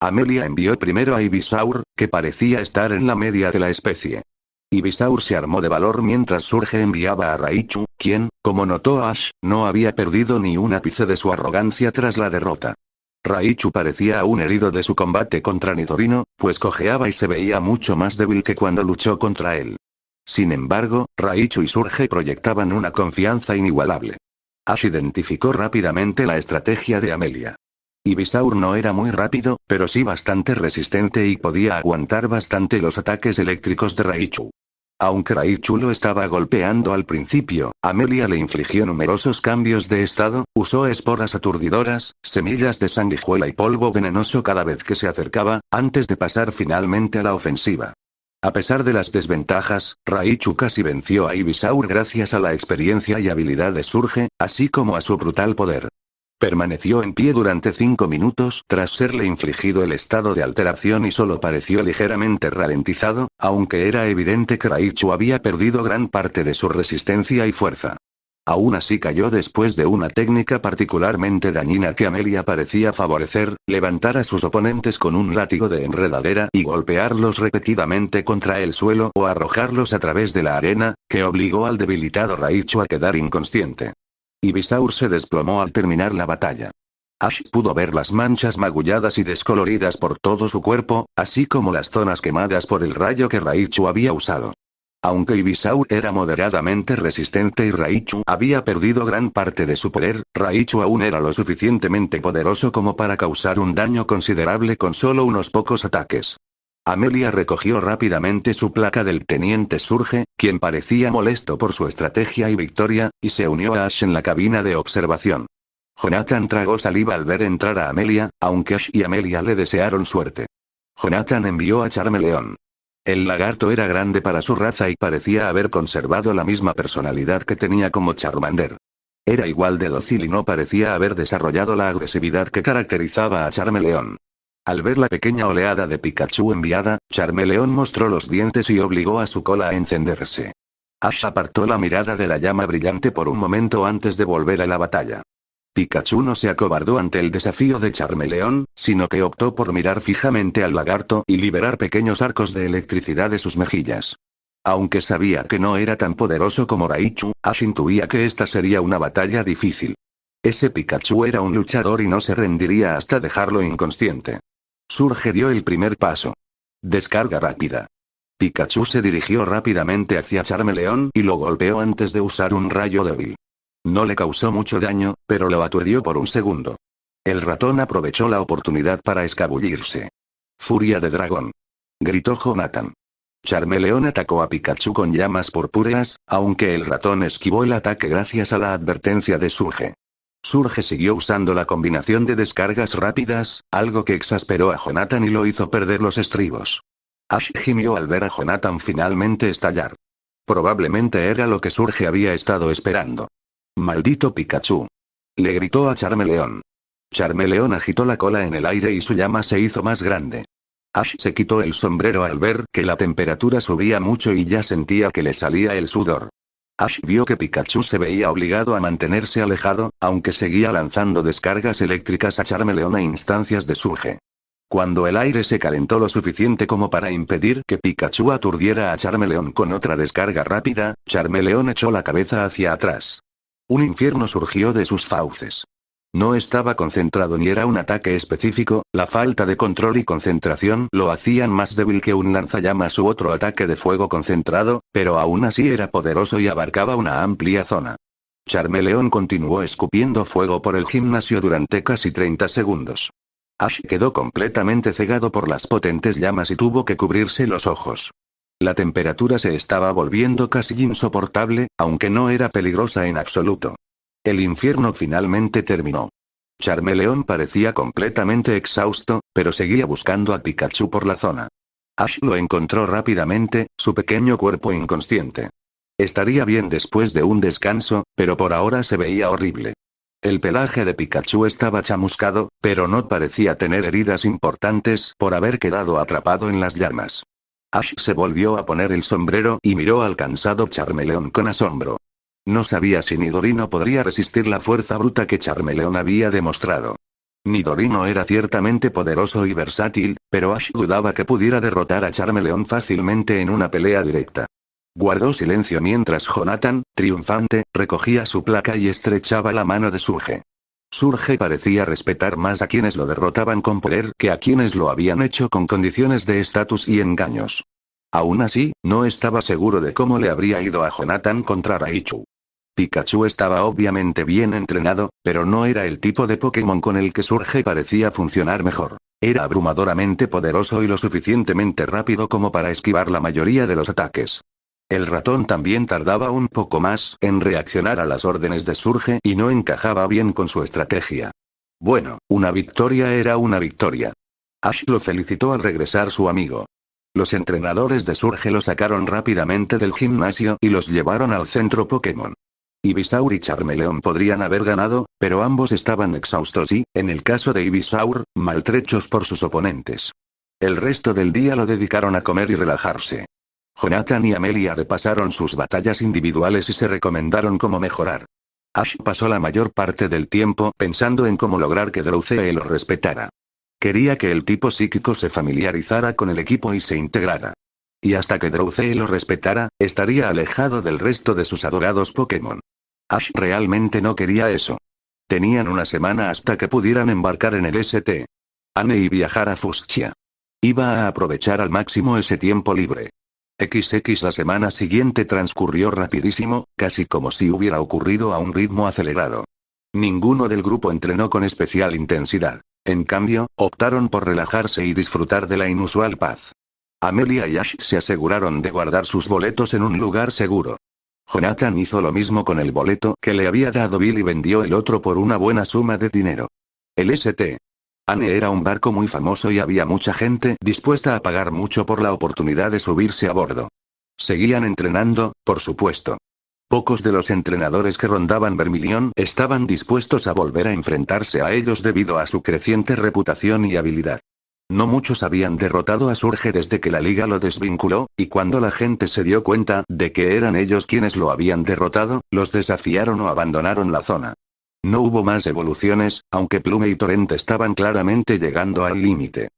Speaker 1: Amelia envió primero a Ivysaur, que parecía estar en la media de la especie. Ivysaur se armó de valor mientras Surge enviaba a Raichu, quien, como notó Ash, no había perdido ni un ápice de su arrogancia tras la derrota. Raichu parecía aún herido de su combate contra Nidorino, pues cojeaba y se veía mucho más débil que cuando luchó contra él. Sin embargo, Raichu y Surge proyectaban una confianza inigualable. Ash identificó rápidamente la estrategia de Amelia. Ivysaur no era muy rápido, pero sí bastante resistente y podía aguantar bastante los ataques eléctricos de Raichu. Aunque Raichu lo estaba golpeando al principio, Amelia le infligió numerosos cambios de estado, usó esporas aturdidoras, semillas de sanguijuela y polvo venenoso cada vez que se acercaba, antes de pasar finalmente a la ofensiva. A pesar de las desventajas, Raichu casi venció a Ivysaur gracias a la experiencia y habilidad de Surge, así como a su brutal poder. Permaneció en pie durante 5 minutos tras serle infligido el estado de alteración y solo pareció ligeramente ralentizado, aunque era evidente que Raichu había perdido gran parte de su resistencia y fuerza. Aún así cayó después de una técnica particularmente dañina que Amelia parecía favorecer, levantar a sus oponentes con un látigo de enredadera y golpearlos repetidamente contra el suelo o arrojarlos a través de la arena, que obligó al debilitado Raichu a quedar inconsciente. Ivysaur se desplomó al terminar la batalla. Ash pudo ver las manchas magulladas y descoloridas por todo su cuerpo, así como las zonas quemadas por el rayo que Raichu había usado. Aunque Ivysaur era moderadamente resistente y Raichu había perdido gran parte de su poder, Raichu aún era lo suficientemente poderoso como para causar un daño considerable con solo unos pocos ataques. Amelia recogió rápidamente su placa del Teniente Surge, quien parecía molesto por su estrategia y victoria, y se unió a Ash en la cabina de observación. Jonathan tragó saliva al ver entrar a Amelia, aunque Ash y Amelia le desearon suerte. Jonathan envió a Charmeleon. El lagarto era grande para su raza y parecía haber conservado la misma personalidad que tenía como Charmander. Era igual de dócil y no parecía haber desarrollado la agresividad que caracterizaba a Charmeleon. Al ver la pequeña oleada de Pikachu enviada, Charmeleon mostró los dientes y obligó a su cola a encenderse. Ash apartó la mirada de la llama brillante por un momento antes de volver a la batalla. Pikachu no se acobardó ante el desafío de Charmeleon, sino que optó por mirar fijamente al lagarto y liberar pequeños arcos de electricidad de sus mejillas. Aunque sabía que no era tan poderoso como Raichu, Ash intuía que esta sería una batalla difícil. Ese Pikachu era un luchador y no se rendiría hasta dejarlo inconsciente. Surge dio el primer paso. Descarga rápida. Pikachu se dirigió rápidamente hacia Charmeleon y lo golpeó antes de usar un rayo débil. No le causó mucho daño, pero lo aturdió por un segundo. El ratón aprovechó la oportunidad para escabullirse. Furia de dragón. Gritó Jonathan. Charmeleon atacó a Pikachu con llamas purpúreas, aunque el ratón esquivó el ataque gracias a la advertencia de Surge. Surge siguió usando la combinación de descargas rápidas, algo que exasperó a Jonathan y lo hizo perder los estribos. Ash gimió al ver a Jonathan finalmente estallar. Probablemente era lo que Surge había estado esperando. ¡Maldito Pikachu! Le gritó a Charmeleon. Charmeleon agitó la cola en el aire y su llama se hizo más grande. Ash se quitó el sombrero al ver que la temperatura subía mucho y ya sentía que le salía el sudor. Ash vio que Pikachu se veía obligado a mantenerse alejado, aunque seguía lanzando descargas eléctricas a Charmeleon a instancias de Surge. Cuando el aire se calentó lo suficiente como para impedir que Pikachu aturdiera a Charmeleon con otra descarga rápida, Charmeleon echó la cabeza hacia atrás. Un infierno surgió de sus fauces. No estaba concentrado ni era un ataque específico, la falta de control y concentración lo hacían más débil que un lanzallamas u otro ataque de fuego concentrado, pero aún así era poderoso y abarcaba una amplia zona. Charmeleon continuó escupiendo fuego por el gimnasio durante casi 30 segundos. Ash quedó completamente cegado por las potentes llamas y tuvo que cubrirse los ojos. La temperatura se estaba volviendo casi insoportable, aunque no era peligrosa en absoluto. El infierno finalmente terminó. Charmeleon parecía completamente exhausto, pero seguía buscando a Pikachu por la zona. Ash lo encontró rápidamente, su pequeño cuerpo inconsciente. Estaría bien después de un descanso, pero por ahora se veía horrible. El pelaje de Pikachu estaba chamuscado, pero no parecía tener heridas importantes por haber quedado atrapado en las llamas. Ash se volvió a poner el sombrero y miró al cansado Charmeleon con asombro. No sabía si Nidorino podría resistir la fuerza bruta que Charmeleon había demostrado. Nidorino era ciertamente poderoso y versátil, pero Ash dudaba que pudiera derrotar a Charmeleon fácilmente en una pelea directa. Guardó silencio mientras Jonathan, triunfante, recogía su placa y estrechaba la mano de Surge. Surge parecía respetar más a quienes lo derrotaban con poder que a quienes lo habían hecho con condiciones de estatus y engaños. Aún así, no estaba seguro de cómo le habría ido a Jonathan contra Raichu. Pikachu estaba obviamente bien entrenado, pero no era el tipo de Pokémon con el que Surge parecía funcionar mejor. Era abrumadoramente poderoso y lo suficientemente rápido como para esquivar la mayoría de los ataques. El ratón también tardaba un poco más en reaccionar a las órdenes de Surge y no encajaba bien con su estrategia. Bueno, una victoria era una victoria. Ash lo felicitó al regresar su amigo. Los entrenadores de Surge lo sacaron rápidamente del gimnasio y los llevaron al centro Pokémon. Ivysaur y Charmeleon podrían haber ganado, pero ambos estaban exhaustos y, en el caso de Ivysaur, maltrechos por sus oponentes. El resto del día lo dedicaron a comer y relajarse. Jonathan y Amelia repasaron sus batallas individuales y se recomendaron cómo mejorar. Ash pasó la mayor parte del tiempo pensando en cómo lograr que Drowzee lo respetara. Quería que el tipo psíquico se familiarizara con el equipo y se integrara. Y hasta que Drowzee lo respetara, estaría alejado del resto de sus adorados Pokémon. Ash realmente no quería eso. Tenían una semana hasta que pudieran embarcar en el St. Anne y viajar a Fuchsia. Iba a aprovechar al máximo ese tiempo libre. XX. La semana siguiente transcurrió rapidísimo, casi como si hubiera ocurrido a un ritmo acelerado. Ninguno del grupo entrenó con especial intensidad. En cambio, optaron por relajarse y disfrutar de la inusual paz. Amelia y Ash se aseguraron de guardar sus boletos en un lugar seguro. Jonathan hizo lo mismo con el boleto que le había dado Bill y vendió el otro por una buena suma de dinero. El St. Anne era un barco muy famoso y había mucha gente dispuesta a pagar mucho por la oportunidad de subirse a bordo. Seguían entrenando, por supuesto. Pocos de los entrenadores que rondaban Vermilion estaban dispuestos a volver a enfrentarse a ellos debido a su creciente reputación y habilidad. No muchos habían derrotado a Surge desde que la liga lo desvinculó, y cuando la gente se dio cuenta de que eran ellos quienes lo habían derrotado, los desafiaron o abandonaron la zona. No hubo más evoluciones, aunque Plume y Torrent estaban claramente llegando al límite.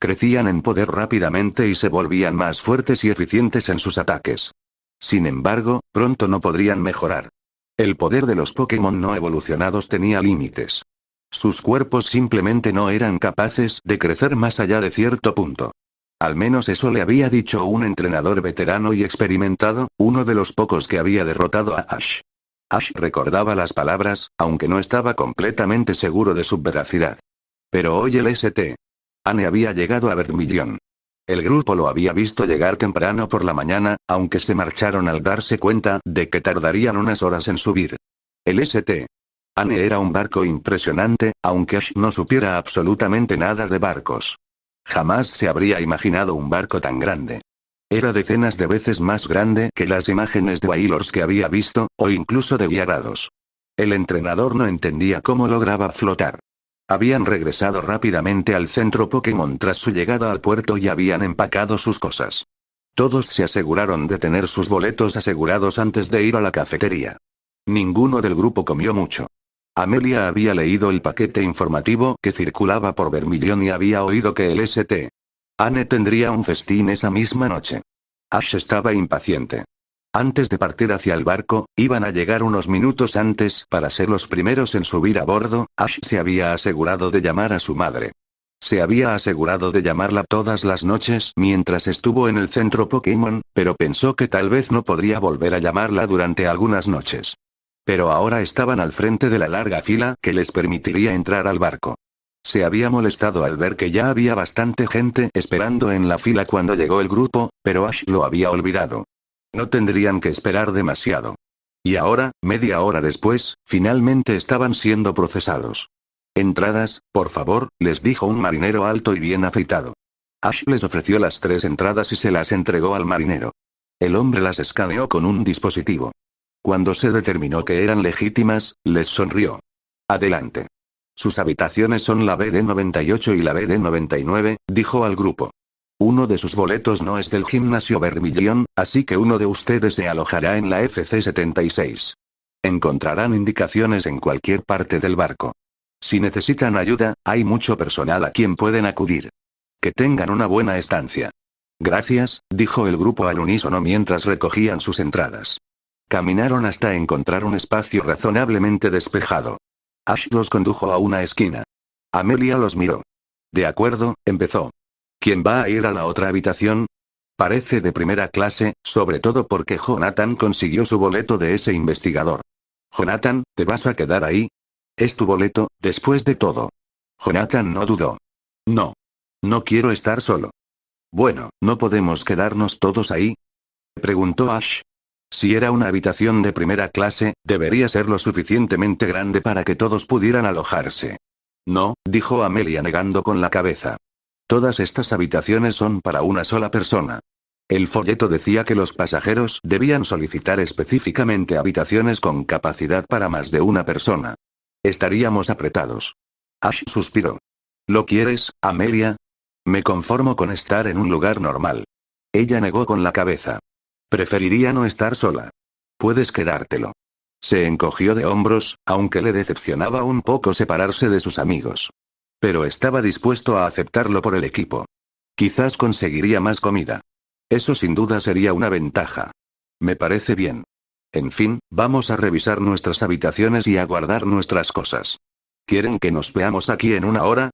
Speaker 1: Crecían en poder rápidamente y se volvían más fuertes y eficientes en sus ataques. Sin embargo, pronto no podrían mejorar. El poder de los Pokémon no evolucionados tenía límites. Sus cuerpos simplemente no eran capaces de crecer más allá de cierto punto. Al menos eso le había dicho un entrenador veterano y experimentado, uno de los pocos que había derrotado a Ash. Ash recordaba las palabras, aunque no estaba completamente seguro de su veracidad. Pero hoy el St. Anne había llegado a Vermilion. El grupo lo había visto llegar temprano por la mañana, aunque se marcharon al darse cuenta de que tardarían unas horas en subir. El St. Anne era un barco impresionante, aunque Ash no supiera absolutamente nada de barcos. Jamás se habría imaginado un barco tan grande. Era decenas de veces más grande que las imágenes de Wailors que había visto, o incluso de Gyarados. El entrenador no entendía cómo lograba flotar. Habían regresado rápidamente al centro Pokémon tras su llegada al puerto y habían empacado sus cosas. Todos se aseguraron de tener sus boletos asegurados antes de ir a la cafetería. Ninguno del grupo comió mucho. Amelia había leído el paquete informativo que circulaba por Vermilion y había oído que el St. Anne tendría un festín esa misma noche. Ash estaba impaciente. Antes de partir hacia el barco, iban a llegar unos minutos antes para ser los primeros en subir a bordo. Ash se había asegurado de llamar a su madre. Se había asegurado de llamarla todas las noches mientras estuvo en el centro Pokémon, pero pensó que tal vez no podría volver a llamarla durante algunas noches. Pero ahora estaban al frente de la larga fila que les permitiría entrar al barco. Se había molestado al ver que ya había bastante gente esperando en la fila cuando llegó el grupo, pero Ash lo había olvidado. No tendrían que esperar demasiado. Y ahora, media hora después, finalmente estaban siendo procesados. Entradas, por favor, les dijo un marinero alto y bien afeitado. Ash les ofreció las 3 entradas y se las entregó al marinero. El hombre las escaneó con un dispositivo. Cuando se determinó que eran legítimas, les sonrió. Adelante. Sus habitaciones son la BD98 y la BD99, dijo al grupo. Uno de sus boletos no es del gimnasio Vermilion, así que uno de ustedes se alojará en la FC76. Encontrarán indicaciones en cualquier parte del barco. Si necesitan ayuda, hay mucho personal a quien pueden acudir. Que tengan una buena estancia. Gracias, dijo el grupo al unísono mientras recogían sus entradas. Caminaron hasta encontrar un espacio razonablemente despejado. Ash los condujo a una esquina. Amelia los miró. De acuerdo, empezó. ¿Quién va a ir a la otra habitación? Parece de primera clase, sobre todo porque Jonathan consiguió su boleto de ese investigador. Jonathan, ¿te vas a quedar ahí? Es tu boleto, después de todo. Jonathan no dudó. No. No quiero estar solo. Bueno, ¿no podemos quedarnos todos ahí? Preguntó Ash. Si era una habitación de primera clase, debería ser lo suficientemente grande para que todos pudieran alojarse. No, dijo Amelia negando con la cabeza. Todas estas habitaciones son para una sola persona. El folleto decía que los pasajeros debían solicitar específicamente habitaciones con capacidad para más de una persona. Estaríamos apretados. Ash suspiró. ¿Lo quieres, Amelia? Me conformo con estar en un lugar normal. Ella negó con la cabeza. Preferiría no estar sola. Puedes quedártelo. Se encogió de hombros, aunque le decepcionaba un poco separarse de sus amigos. Pero estaba dispuesto a aceptarlo por el equipo. Quizás conseguiría más comida. Eso sin duda sería una ventaja. Me parece bien. En fin, vamos a revisar nuestras habitaciones y a guardar nuestras cosas. ¿Quieren que nos veamos aquí en una hora?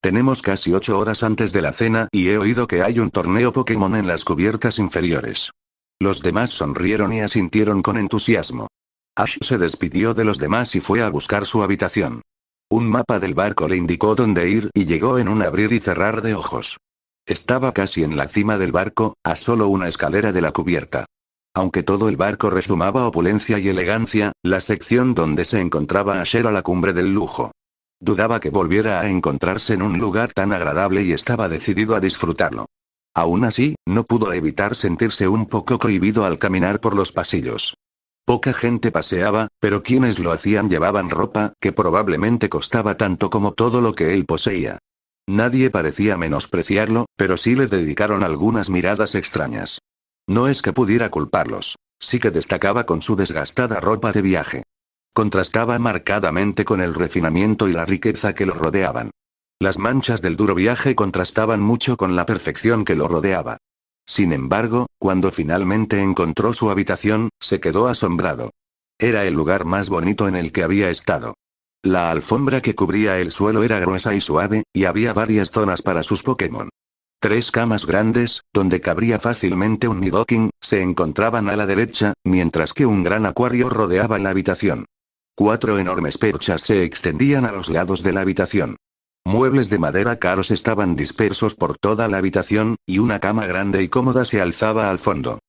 Speaker 1: Tenemos casi 8 horas antes de la cena y he oído que hay un torneo Pokémon en las cubiertas inferiores. Los demás sonrieron y asintieron con entusiasmo. Ash se despidió de los demás y fue a buscar su habitación. Un mapa del barco le indicó dónde ir y llegó en un abrir y cerrar de ojos. Estaba casi en la cima del barco, a solo una escalera de la cubierta. Aunque todo el barco rezumaba opulencia y elegancia, la sección donde se encontraba Ash era la cumbre del lujo. Dudaba que volviera a encontrarse en un lugar tan agradable y estaba decidido a disfrutarlo. Aún así, no pudo evitar sentirse un poco cohibido al caminar por los pasillos. Poca gente paseaba, pero quienes lo hacían llevaban ropa que probablemente costaba tanto como todo lo que él poseía. Nadie parecía menospreciarlo, pero sí le dedicaron algunas miradas extrañas. No es que pudiera culparlos. Sí que destacaba con su desgastada ropa de viaje. Contrastaba marcadamente con el refinamiento y la riqueza que lo rodeaban. Las manchas del duro viaje contrastaban mucho con la perfección que lo rodeaba. Sin embargo, cuando finalmente encontró su habitación, se quedó asombrado. Era el lugar más bonito en el que había estado. La alfombra que cubría el suelo era gruesa y suave, y había varias zonas para sus Pokémon. 3 camas grandes, donde cabría fácilmente un Nidoking, se encontraban a la derecha, mientras que un gran acuario rodeaba la habitación. 4 enormes perchas se extendían a los lados de la habitación. Muebles de madera caros estaban dispersos por toda la habitación, y una cama grande y cómoda se alzaba al fondo.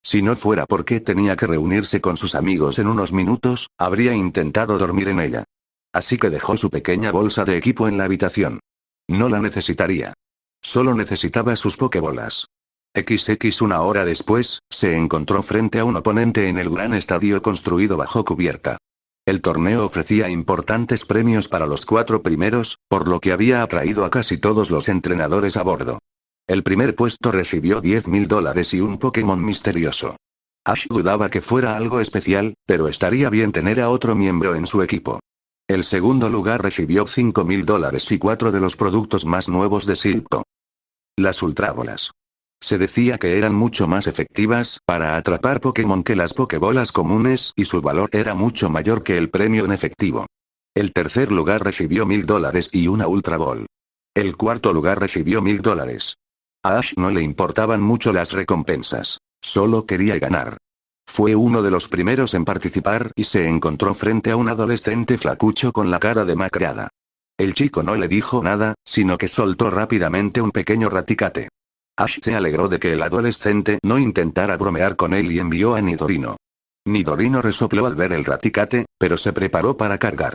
Speaker 1: Si no fuera porque tenía que reunirse con sus amigos en unos minutos, habría intentado dormir en ella. Así que dejó su pequeña bolsa de equipo en la habitación. No la necesitaría. Solo necesitaba sus Pokébolas. Una hora después, se encontró frente a un oponente en el gran estadio construido bajo cubierta. El torneo ofrecía importantes premios para los 4 primeros, por lo que había atraído a casi todos los entrenadores a bordo. El primer puesto recibió $10.000 y un Pokémon misterioso. Ash dudaba que fuera algo especial, pero estaría bien tener a otro miembro en su equipo. El segundo lugar recibió $5.000 y 4 de los productos más nuevos de Silph. Las Ultrabolas. Se decía que eran mucho más efectivas para atrapar Pokémon que las Pokébolas comunes y su valor era mucho mayor que el premio en efectivo. El tercer lugar recibió $1.000 y una Ultra Ball. El cuarto lugar recibió $1.000. A Ash no le importaban mucho las recompensas. Solo quería ganar. Fue uno de los primeros en participar y se encontró frente a un adolescente flacucho con la cara demacrada. El chico no le dijo nada, sino que soltó rápidamente un pequeño Raticate. Ash se alegró de que el adolescente no intentara bromear con él y envió a Nidorino. Nidorino resopló al ver el Raticate, pero se preparó para cargar.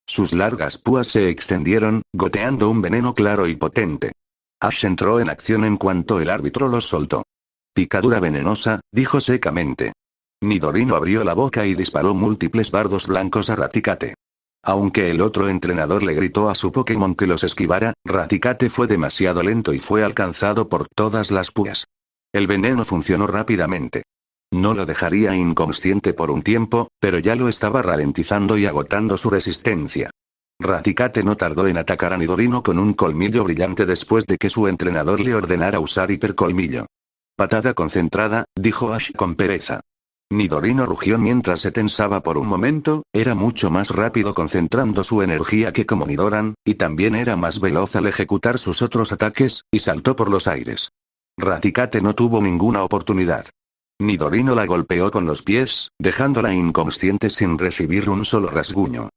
Speaker 1: Sus largas púas se extendieron, goteando un veneno claro y potente. Ash entró en acción en cuanto el árbitro los soltó. Picadura venenosa, dijo secamente. Nidorino abrió la boca y disparó múltiples dardos blancos a Raticate. Aunque el otro entrenador le gritó a su Pokémon que los esquivara, Raticate fue demasiado lento y fue alcanzado por todas las púas. El veneno funcionó rápidamente. No lo dejaría inconsciente por un tiempo, pero ya lo estaba ralentizando y agotando su resistencia. Raticate no tardó en atacar a Nidorino con un colmillo brillante después de que su entrenador le ordenara usar hipercolmillo. Patada concentrada, dijo Ash con pereza. Nidorino rugió mientras se tensaba por un momento, era mucho más rápido concentrando su energía que como Nidoran, y también era más veloz al ejecutar sus otros ataques, y saltó por los aires. Raticate no tuvo ninguna oportunidad. Nidorino la golpeó con los pies, dejándola inconsciente sin recibir un solo rasguño.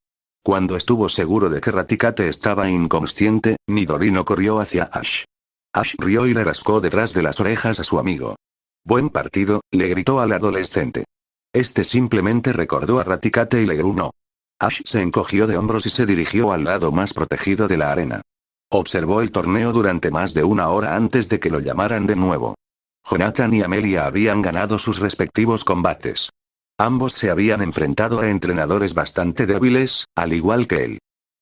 Speaker 1: Cuando estuvo seguro de que Raticate estaba inconsciente, Nidorino corrió hacia Ash. Ash rió y le rascó detrás de las orejas a su amigo. Buen partido, le gritó al adolescente. Este simplemente recordó a Raticate y le gruñó. Ash se encogió de hombros y se dirigió al lado más protegido de la arena. Observó el torneo durante más de una hora antes de que lo llamaran de nuevo. Jonathan y Amelia habían ganado sus respectivos combates. Ambos se habían enfrentado a entrenadores bastante débiles, al igual que él.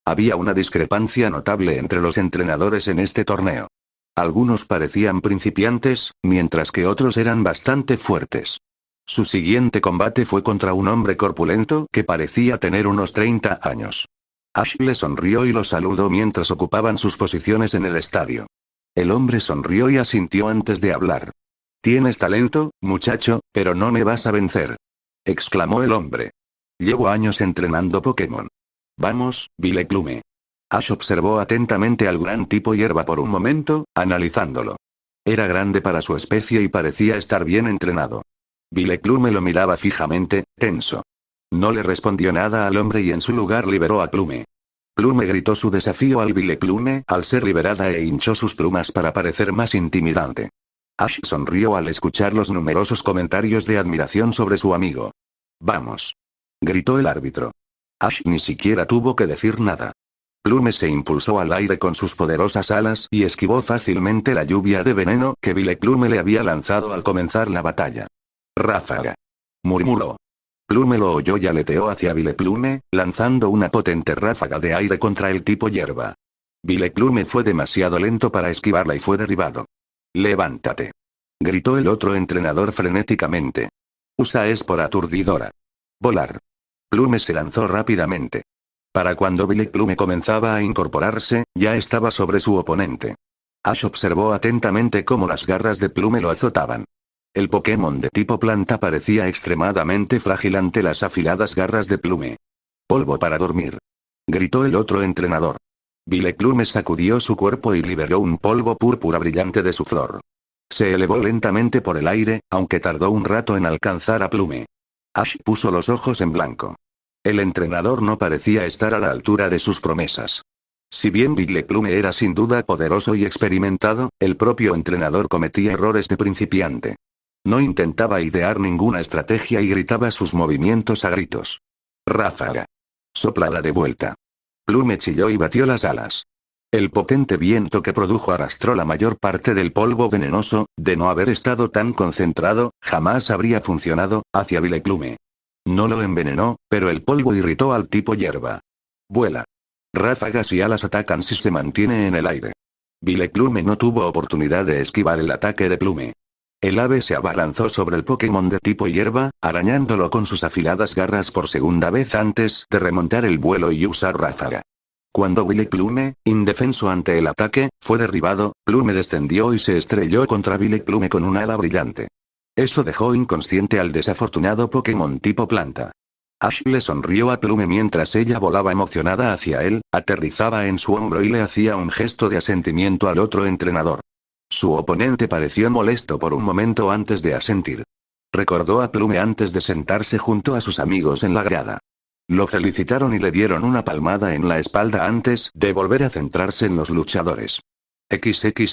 Speaker 1: Había una discrepancia notable entre los entrenadores en este torneo. Algunos parecían principiantes, mientras que otros eran bastante fuertes. Su siguiente combate fue contra un hombre corpulento que parecía tener unos 30 años. Ash le sonrió y lo saludó mientras ocupaban sus posiciones en el estadio. El hombre sonrió y asintió antes de hablar. «Tienes talento, muchacho, pero no me vas a vencer», exclamó el hombre. «Llevo años entrenando Pokémon. Vamos, Vileplume». Ash observó atentamente al gran tipo hierba por un momento, analizándolo. Era grande para su especie y parecía estar bien entrenado. Vileplume lo miraba fijamente, tenso. No le respondió nada al hombre y en su lugar liberó a Plume. Plume gritó su desafío al Vileplume al ser liberada e hinchó sus plumas para parecer más intimidante. Ash sonrió al escuchar los numerosos comentarios de admiración sobre su amigo. «Vamos», gritó el árbitro. Ash ni siquiera tuvo que decir nada. Plume se impulsó al aire con sus poderosas alas y esquivó fácilmente la lluvia de veneno que Vileplume le había lanzado al comenzar la batalla. «Ráfaga», murmuró. Plume lo oyó y aleteó hacia Vileplume, lanzando una potente ráfaga de aire contra el tipo hierba. Vileplume fue demasiado lento para esquivarla y fue derribado. «Levántate», gritó el otro entrenador frenéticamente. «Usa espora aturdidora. Volar». Plume se lanzó rápidamente. Para cuando Vileplume comenzaba a incorporarse, ya estaba sobre su oponente. Ash observó atentamente cómo las garras de Plume lo azotaban. El Pokémon de tipo planta parecía extremadamente frágil ante las afiladas garras de Plume. «Polvo para dormir», gritó el otro entrenador. Vileplume sacudió su cuerpo y liberó un polvo púrpura brillante de su flor. Se elevó lentamente por el aire, aunque tardó un rato en alcanzar a Plume. Ash puso los ojos en blanco. El entrenador no parecía estar a la altura de sus promesas. Si bien Vileplume era sin duda poderoso y experimentado, el propio entrenador cometía errores de principiante. No intentaba idear ninguna estrategia y gritaba sus movimientos a gritos. «Ráfaga. Sóplala de vuelta». Plume chilló y batió las alas. El potente viento que produjo arrastró la mayor parte del polvo venenoso, de no haber estado tan concentrado, jamás habría funcionado, hacia Vileplume. No lo envenenó, pero el polvo irritó al tipo hierba. «Vuela». Ráfagas y alas atacan si se mantiene en el aire. Vileplume no tuvo oportunidad de esquivar el ataque de Plume. El ave se abalanzó sobre el Pokémon de tipo hierba, arañándolo con sus afiladas garras por segunda vez antes de remontar el vuelo y usar ráfaga. Cuando Vileplume, indefenso ante el ataque, fue derribado, Plume descendió y se estrelló contra Vileplume con un ala brillante. Eso dejó inconsciente al desafortunado Pokémon tipo planta. Ash le sonrió a Plume mientras ella volaba emocionada hacia él, aterrizaba en su hombro y le hacía un gesto de asentimiento al otro entrenador. Su oponente pareció molesto por un momento antes de asentir. Recordó a Plume antes de sentarse junto a sus amigos en la grada. Lo felicitaron y le dieron una palmada en la espalda antes de volver a centrarse en los luchadores.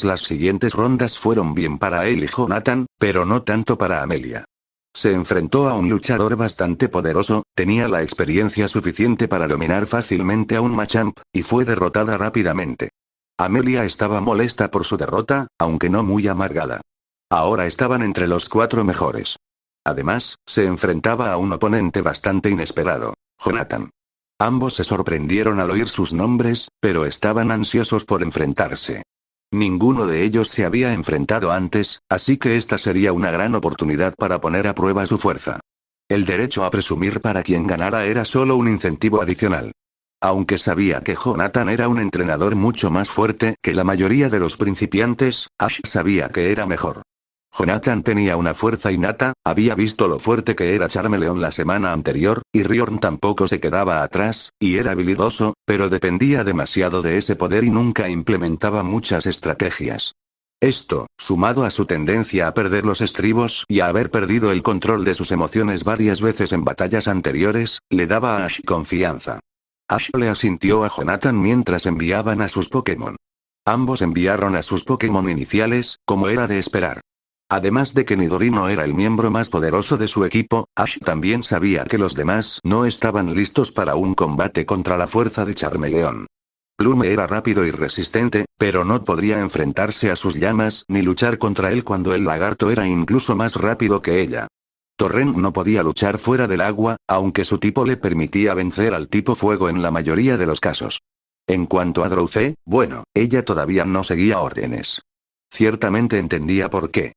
Speaker 1: Las siguientes rondas fueron bien para él y Jonathan, pero no tanto para Amelia. Se enfrentó a un luchador bastante poderoso, tenía la experiencia suficiente para dominar fácilmente a un Machamp, y fue derrotada rápidamente. Amelia estaba molesta por su derrota, aunque no muy amargada. Ahora estaban entre los 4 mejores. Además, se enfrentaba a un oponente bastante inesperado, Jonathan. Ambos se sorprendieron al oír sus nombres, pero estaban ansiosos por enfrentarse. Ninguno de ellos se había enfrentado antes, así que esta sería una gran oportunidad para poner a prueba su fuerza. El derecho a presumir para quien ganara era solo un incentivo adicional. Aunque sabía que Jonathan era un entrenador mucho más fuerte que la mayoría de los principiantes, Ash sabía que era mejor. Jonathan tenía una fuerza innata, había visto lo fuerte que era Charmeleon la semana anterior, y Riorn tampoco se quedaba atrás, y era habilidoso, pero dependía demasiado de ese poder y nunca implementaba muchas estrategias. Esto, sumado a su tendencia a perder los estribos y a haber perdido el control de sus emociones varias veces en batallas anteriores, le daba a Ash confianza. Ash le asintió a Jonathan mientras enviaban a sus Pokémon. Ambos enviaron a sus Pokémon iniciales, como era de esperar. Además de que Nidorino era el miembro más poderoso de su equipo, Ash también sabía que los demás no estaban listos para un combate contra la fuerza de Charmeleon. Plume era rápido y resistente, pero no podría enfrentarse a sus llamas ni luchar contra él cuando el lagarto era incluso más rápido que ella. Torrent no podía luchar fuera del agua, aunque su tipo le permitía vencer al tipo fuego en la mayoría de los casos. En cuanto a Drowzee, bueno, ella todavía no seguía órdenes. Ciertamente entendía por qué.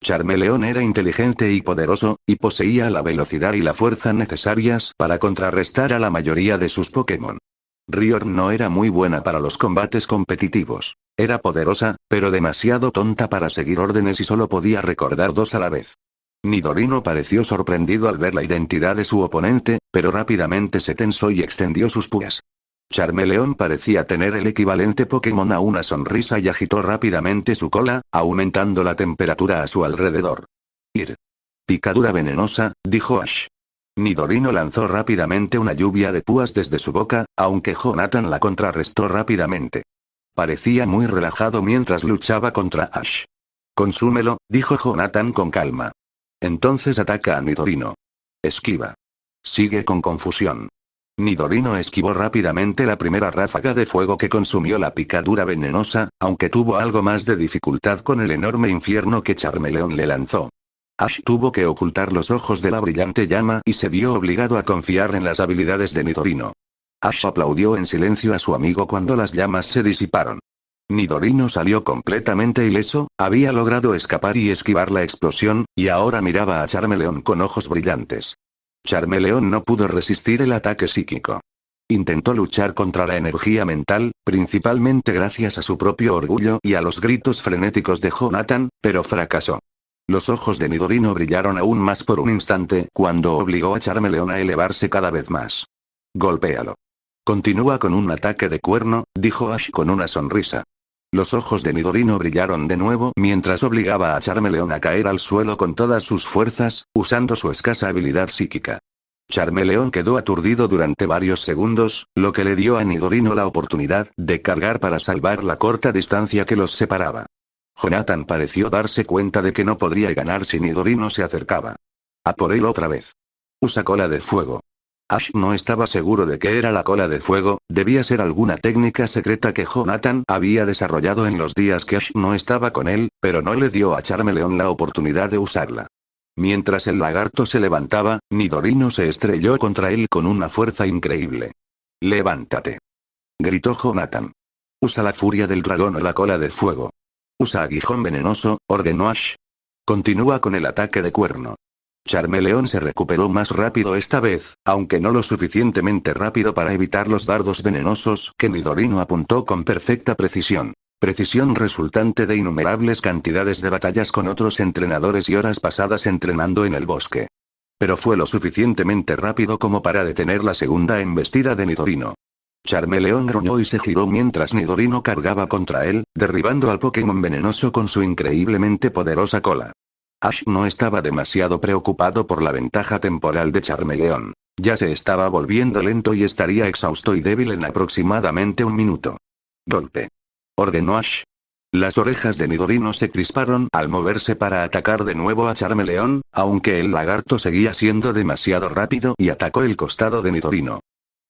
Speaker 1: Charmeleon era inteligente y poderoso, y poseía la velocidad y la fuerza necesarias para contrarrestar a la mayoría de sus Pokémon. Riorn no era muy buena para los combates competitivos. Era poderosa, pero demasiado tonta para seguir órdenes y solo podía recordar 2 a la vez. Nidorino pareció sorprendido al ver la identidad de su oponente, pero rápidamente se tensó y extendió sus púas. Charmeleón parecía tener el equivalente Pokémon a una sonrisa y agitó rápidamente su cola, aumentando la temperatura a su alrededor. Ir. Picadura venenosa, dijo Ash. Nidorino lanzó rápidamente una lluvia de púas desde su boca, aunque Jonathan la contrarrestó rápidamente. Parecía muy relajado mientras luchaba contra Ash. Consúmelo, dijo Jonathan con calma. Entonces ataca a Nidorino. Esquiva. Sigue con confusión. Nidorino esquivó rápidamente la primera ráfaga de fuego que consumió la picadura venenosa, aunque tuvo algo más de dificultad con el enorme infierno que Charmeleón le lanzó. Ash tuvo que ocultar los ojos de la brillante llama y se vio obligado a confiar en las habilidades de Nidorino. Ash aplaudió en silencio a su amigo cuando las llamas se disiparon. Nidorino salió completamente ileso, había logrado escapar y esquivar la explosión, y ahora miraba a Charmeleón con ojos brillantes. Charmeleón no pudo resistir el ataque psíquico. Intentó luchar contra la energía mental, principalmente gracias a su propio orgullo y a los gritos frenéticos de Jonathan, pero fracasó. Los ojos de Nidorino brillaron aún más por un instante cuando obligó a Charmeleón a elevarse cada vez más. Golpéalo. Continúa con un ataque de cuerno, dijo Ash con una sonrisa. Los ojos de Nidorino brillaron de nuevo mientras obligaba a Charmeleón a caer al suelo con todas sus fuerzas, usando su escasa habilidad psíquica. Charmeleón quedó aturdido durante varios segundos, lo que le dio a Nidorino la oportunidad de cargar para salvar la corta distancia que los separaba. Jonathan pareció darse cuenta de que no podría ganar si Nidorino se acercaba. A por él otra vez. Usa cola de fuego. Ash no estaba seguro de qué era la cola de fuego, debía ser alguna técnica secreta que Jonathan había desarrollado en los días que Ash no estaba con él, pero no le dio a Charmeleón la oportunidad de usarla. Mientras el lagarto se levantaba, Nidorino se estrelló contra él con una fuerza increíble. ¡Levántate!, gritó Jonathan. Usa la furia del dragón o la cola de fuego. Usa aguijón venenoso, ordenó Ash. Continúa con el ataque de cuerno. Charmeleón se recuperó más rápido esta vez, aunque no lo suficientemente rápido para evitar los dardos venenosos que Nidorino apuntó con perfecta precisión. Precisión resultante de innumerables cantidades de batallas con otros entrenadores y horas pasadas entrenando en el bosque. Pero fue lo suficientemente rápido como para detener la segunda embestida de Nidorino. Charmeleón gruñó y se giró mientras Nidorino cargaba contra él, derribando al Pokémon venenoso con su increíblemente poderosa cola. Ash no estaba demasiado preocupado por la ventaja temporal de Charmeleón. Ya se estaba volviendo lento y estaría exhausto y débil en aproximadamente un minuto. Golpe. Ordenó Ash. Las orejas de Nidorino se crisparon al moverse para atacar de nuevo a Charmeleón, aunque el lagarto seguía siendo demasiado rápido y atacó el costado de Nidorino.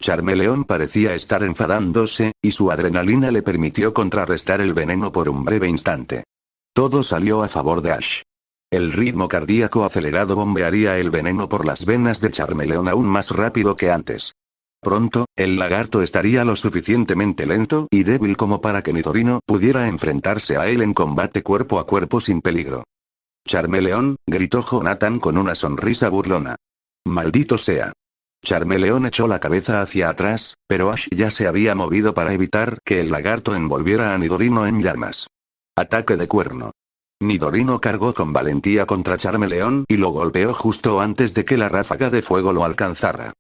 Speaker 1: Charmeleón parecía estar enfadándose, y su adrenalina le permitió contrarrestar el veneno por un breve instante. Todo salió a favor de Ash. El ritmo cardíaco acelerado bombearía el veneno por las venas de Charmeleón aún más rápido que antes. Pronto, el lagarto estaría lo suficientemente lento y débil como para que Nidorino pudiera enfrentarse a él en combate cuerpo a cuerpo sin peligro. Charmeleón, gritó Jonathan con una sonrisa burlona. Maldito sea. Charmeleón echó la cabeza hacia atrás, pero Ash ya se había movido para evitar que el lagarto envolviera a Nidorino en llamas. Ataque de cuerno. Nidorino cargó con valentía contra Charmeleón y lo golpeó justo antes de que la ráfaga de fuego lo alcanzara.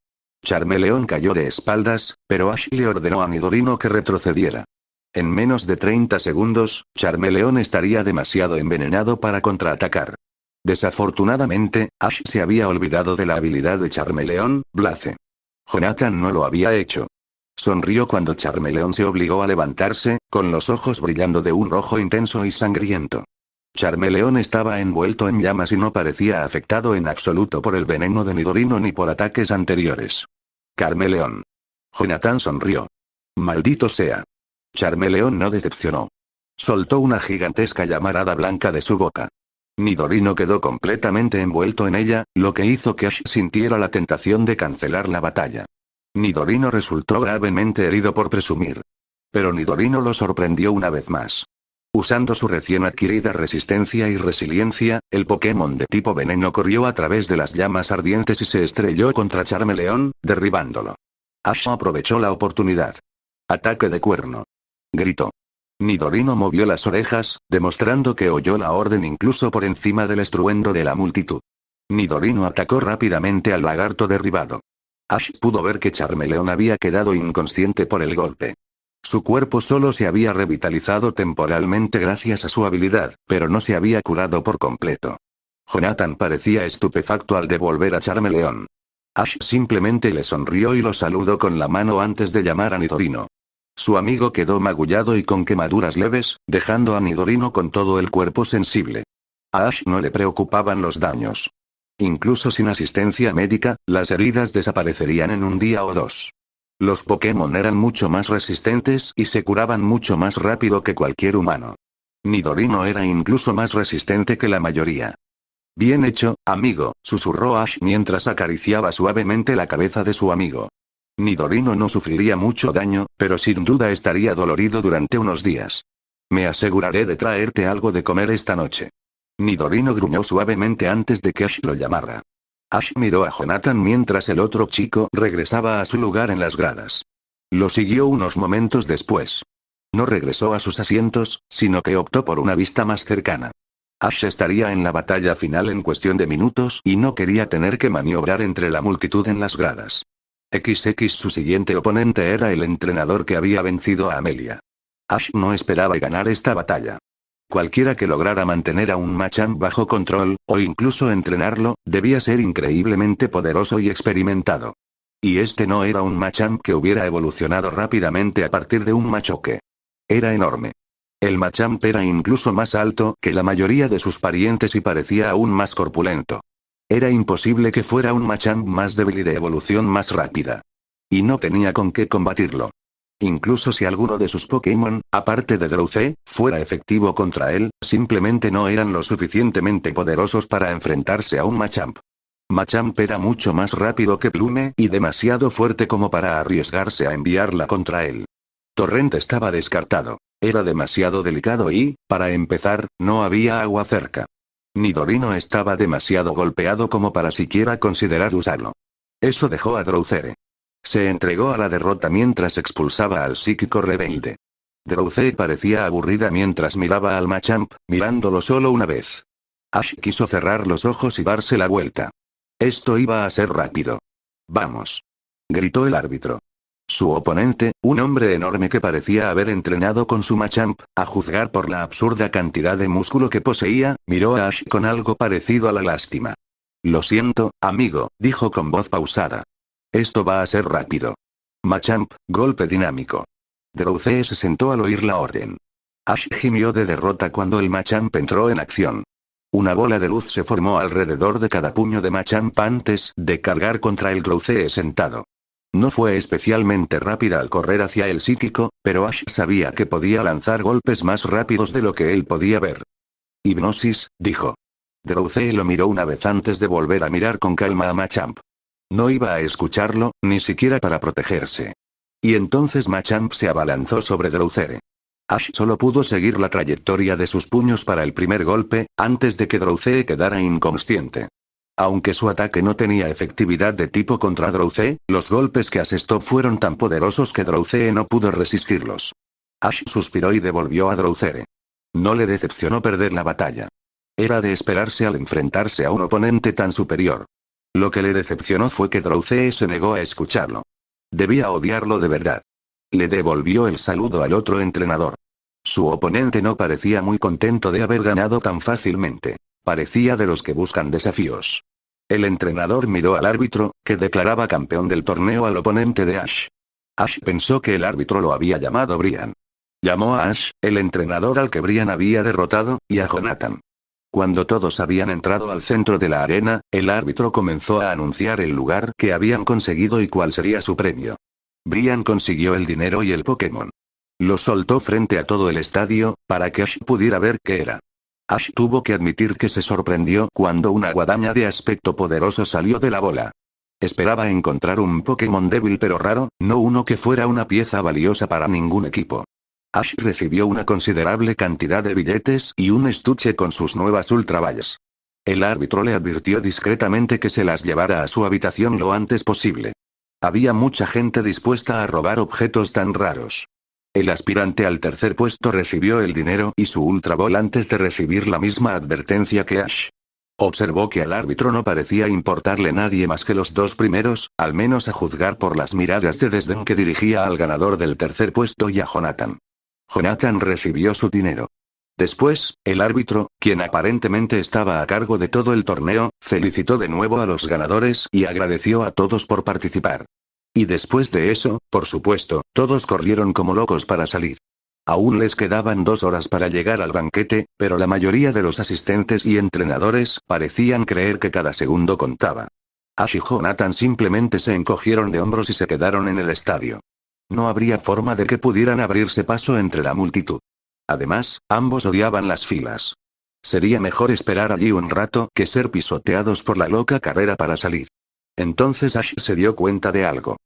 Speaker 1: Charmeleón cayó de espaldas, pero Ash le ordenó a Nidorino que retrocediera. En menos de 30 segundos, Charmeleón estaría demasiado envenenado para contraatacar. Desafortunadamente, Ash se había olvidado de la habilidad de Charmeleón, Blaze. Jonathan no lo había hecho. Sonrió cuando Charmeleón se obligó a levantarse, con los ojos brillando de un rojo intenso y sangriento. Charmeleón estaba envuelto en llamas y no parecía afectado en absoluto por el veneno de Nidorino ni por ataques anteriores. Charmeleón. Jonathan sonrió. Maldito sea. Charmeleón no decepcionó. Soltó una gigantesca llamarada blanca de su boca. Nidorino quedó completamente envuelto en ella, lo que hizo que Ash sintiera la tentación de cancelar la batalla. Nidorino resultó gravemente herido por presumir. Pero Nidorino lo sorprendió una vez más. Usando su recién adquirida resistencia y resiliencia, el Pokémon de tipo veneno corrió a través de las llamas ardientes y se estrelló contra Charmeleón, derribándolo. Ash aprovechó la oportunidad. Ataque de cuerno. Gritó. Nidorino movió las orejas, demostrando que oyó la orden incluso por encima del estruendo de la multitud. Nidorino atacó rápidamente al lagarto derribado. Ash pudo ver que Charmeleon había quedado inconsciente por el golpe. Su cuerpo solo se había revitalizado temporalmente gracias a su habilidad, pero no se había curado por completo. Jonathan parecía estupefacto al devolver a Charmeleon. Ash simplemente le sonrió y lo saludó con la mano antes de llamar a Nidorino. Su amigo quedó magullado y con quemaduras leves, dejando a Nidorino con todo el cuerpo sensible. A Ash no le preocupaban los daños. Incluso sin asistencia médica, las heridas desaparecerían en un día o dos. Los Pokémon eran mucho más resistentes y se curaban mucho más rápido que cualquier humano. Nidorino era incluso más resistente que la mayoría. Bien hecho, amigo, susurró Ash mientras acariciaba suavemente la cabeza de su amigo. Nidorino no sufriría mucho daño, pero sin duda estaría dolorido durante unos días. Me aseguraré de traerte algo de comer esta noche. Nidorino gruñó suavemente antes de que Ash lo llamara. Ash miró a Jonathan mientras el otro chico regresaba a su lugar en las gradas. Lo siguió unos momentos después. No regresó a sus asientos, sino que optó por una vista más cercana. Ash estaría en la batalla final en cuestión de minutos y no quería tener que maniobrar entre la multitud en las gradas. Su siguiente oponente era el entrenador que había vencido a Amelia. Ash no esperaba ganar esta batalla. Cualquiera que lograra mantener a un Machamp bajo control, o incluso entrenarlo, debía ser increíblemente poderoso y experimentado. Y este no era un Machamp que hubiera evolucionado rápidamente a partir de un Machoke. Era enorme. El Machamp era incluso más alto que la mayoría de sus parientes y parecía aún más corpulento. Era imposible que fuera un Machamp más débil y de evolución más rápida. Y no tenía con qué combatirlo. Incluso si alguno de sus Pokémon, aparte de Drowzee, fuera efectivo contra él, simplemente no eran lo suficientemente poderosos para enfrentarse a un Machamp. Machamp era mucho más rápido que Plume y demasiado fuerte como para arriesgarse a enviarla contra él. Torrent estaba descartado. Era demasiado delicado y, para empezar, no había agua cerca. Nidorino estaba demasiado golpeado como para siquiera considerar usarlo. Eso dejó a Drowzee. Se entregó a la derrota mientras expulsaba al psíquico rebelde. Drowzee parecía aburrida mientras miraba al Machamp, mirándolo solo una vez. Ash quiso cerrar los ojos y darse la vuelta. Esto iba a ser rápido. ¡Vamos!, gritó el árbitro. Su oponente, un hombre enorme que parecía haber entrenado con su Machamp, a juzgar por la absurda cantidad de músculo que poseía, miró a Ash con algo parecido a la lástima. Lo siento, amigo, dijo con voz pausada. Esto va a ser rápido. Machamp, golpe dinámico. Drowzee se sentó al oír la orden. Ash gimió de derrota cuando el Machamp entró en acción. Una bola de luz se formó alrededor de cada puño de Machamp antes de cargar contra el Drowzee sentado. No fue especialmente rápida al correr hacia el psíquico, pero Ash sabía que podía lanzar golpes más rápidos de lo que él podía ver. Hipnosis, dijo. Drowzee lo miró una vez antes de volver a mirar con calma a Machamp. No iba a escucharlo, ni siquiera para protegerse. Y entonces Machamp se abalanzó sobre Drowzee. Ash solo pudo seguir la trayectoria de sus puños para el primer golpe, antes de que Drowzee quedara inconsciente. Aunque su ataque no tenía efectividad de tipo contra Drowzee, los golpes que asestó fueron tan poderosos que Drowzee no pudo resistirlos. Ash suspiró y devolvió a Drowzee. No le decepcionó perder la batalla. Era de esperarse al enfrentarse a un oponente tan superior. Lo que le decepcionó fue que Drowzee se negó a escucharlo. Debía odiarlo de verdad. Le devolvió el saludo al otro entrenador. Su oponente no parecía muy contento de haber ganado tan fácilmente. Parecía de los que buscan desafíos. El entrenador miró al árbitro, que declaraba campeón del torneo al oponente de Ash. Ash pensó que el árbitro lo había llamado Brian. Llamó a Ash, el entrenador al que Brian había derrotado, y a Jonathan. Cuando todos habían entrado al centro de la arena, el árbitro comenzó a anunciar el lugar que habían conseguido y cuál sería su premio. Brian consiguió el dinero y el Pokémon. Lo soltó frente a todo el estadio, para que Ash pudiera ver qué era. Ash tuvo que admitir que se sorprendió cuando una guadaña de aspecto poderoso salió de la bola. Esperaba encontrar un Pokémon débil pero raro, no uno que fuera una pieza valiosa para ningún equipo. Ash recibió una considerable cantidad de billetes y un estuche con sus nuevas Ultra Balls. El árbitro le advirtió discretamente que se las llevara a su habitación lo antes posible. Había mucha gente dispuesta a robar objetos tan raros. El aspirante al tercer puesto recibió el dinero y su Ultra Ball antes de recibir la misma advertencia que Ash. Observó que al árbitro no parecía importarle nadie más que los dos primeros, al menos a juzgar por las miradas de desdén que dirigía al ganador del tercer puesto y a Jonathan. Jonathan recibió su dinero. Después, el árbitro, quien aparentemente estaba a cargo de todo el torneo, felicitó de nuevo a los ganadores y agradeció a todos por participar. Y después de eso, por supuesto, todos corrieron como locos para salir. Aún les quedaban 2 horas para llegar al banquete, pero la mayoría de los asistentes y entrenadores parecían creer que cada segundo contaba. Ash y Jonathan simplemente se encogieron de hombros y se quedaron en el estadio. No habría forma de que pudieran abrirse paso entre la multitud. Además, ambos odiaban las filas. Sería mejor esperar allí un rato que ser pisoteados por la loca carrera para salir. Entonces Ash se dio cuenta de algo.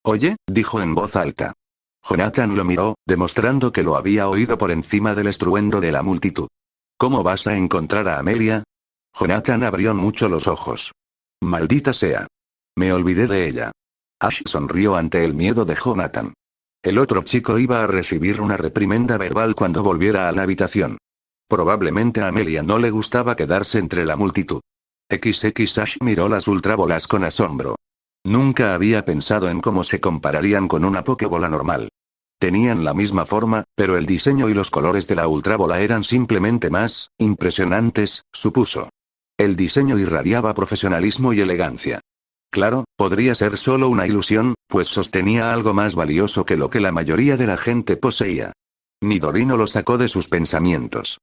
Speaker 1: «Oye», dijo en voz alta. Jonathan lo miró, demostrando que lo había oído por encima del estruendo de la multitud. «¿Cómo vas a encontrar a Amelia?» Jonathan abrió mucho los ojos. «Maldita sea. Me olvidé de ella». Ash sonrió ante el miedo de Jonathan. El otro chico iba a recibir una reprimenda verbal cuando volviera a la habitación. Probablemente a Amelia no le gustaba quedarse entre la multitud. Ash miró las ultrabolas con asombro. Nunca había pensado en cómo se compararían con una pokebola normal. Tenían la misma forma, pero el diseño y los colores de la ultrabola eran simplemente más impresionantes, supuso. El diseño irradiaba profesionalismo y elegancia. Claro, podría ser solo una ilusión, pues sostenía algo más valioso que lo que la mayoría de la gente poseía. Nidorino lo sacó de sus pensamientos.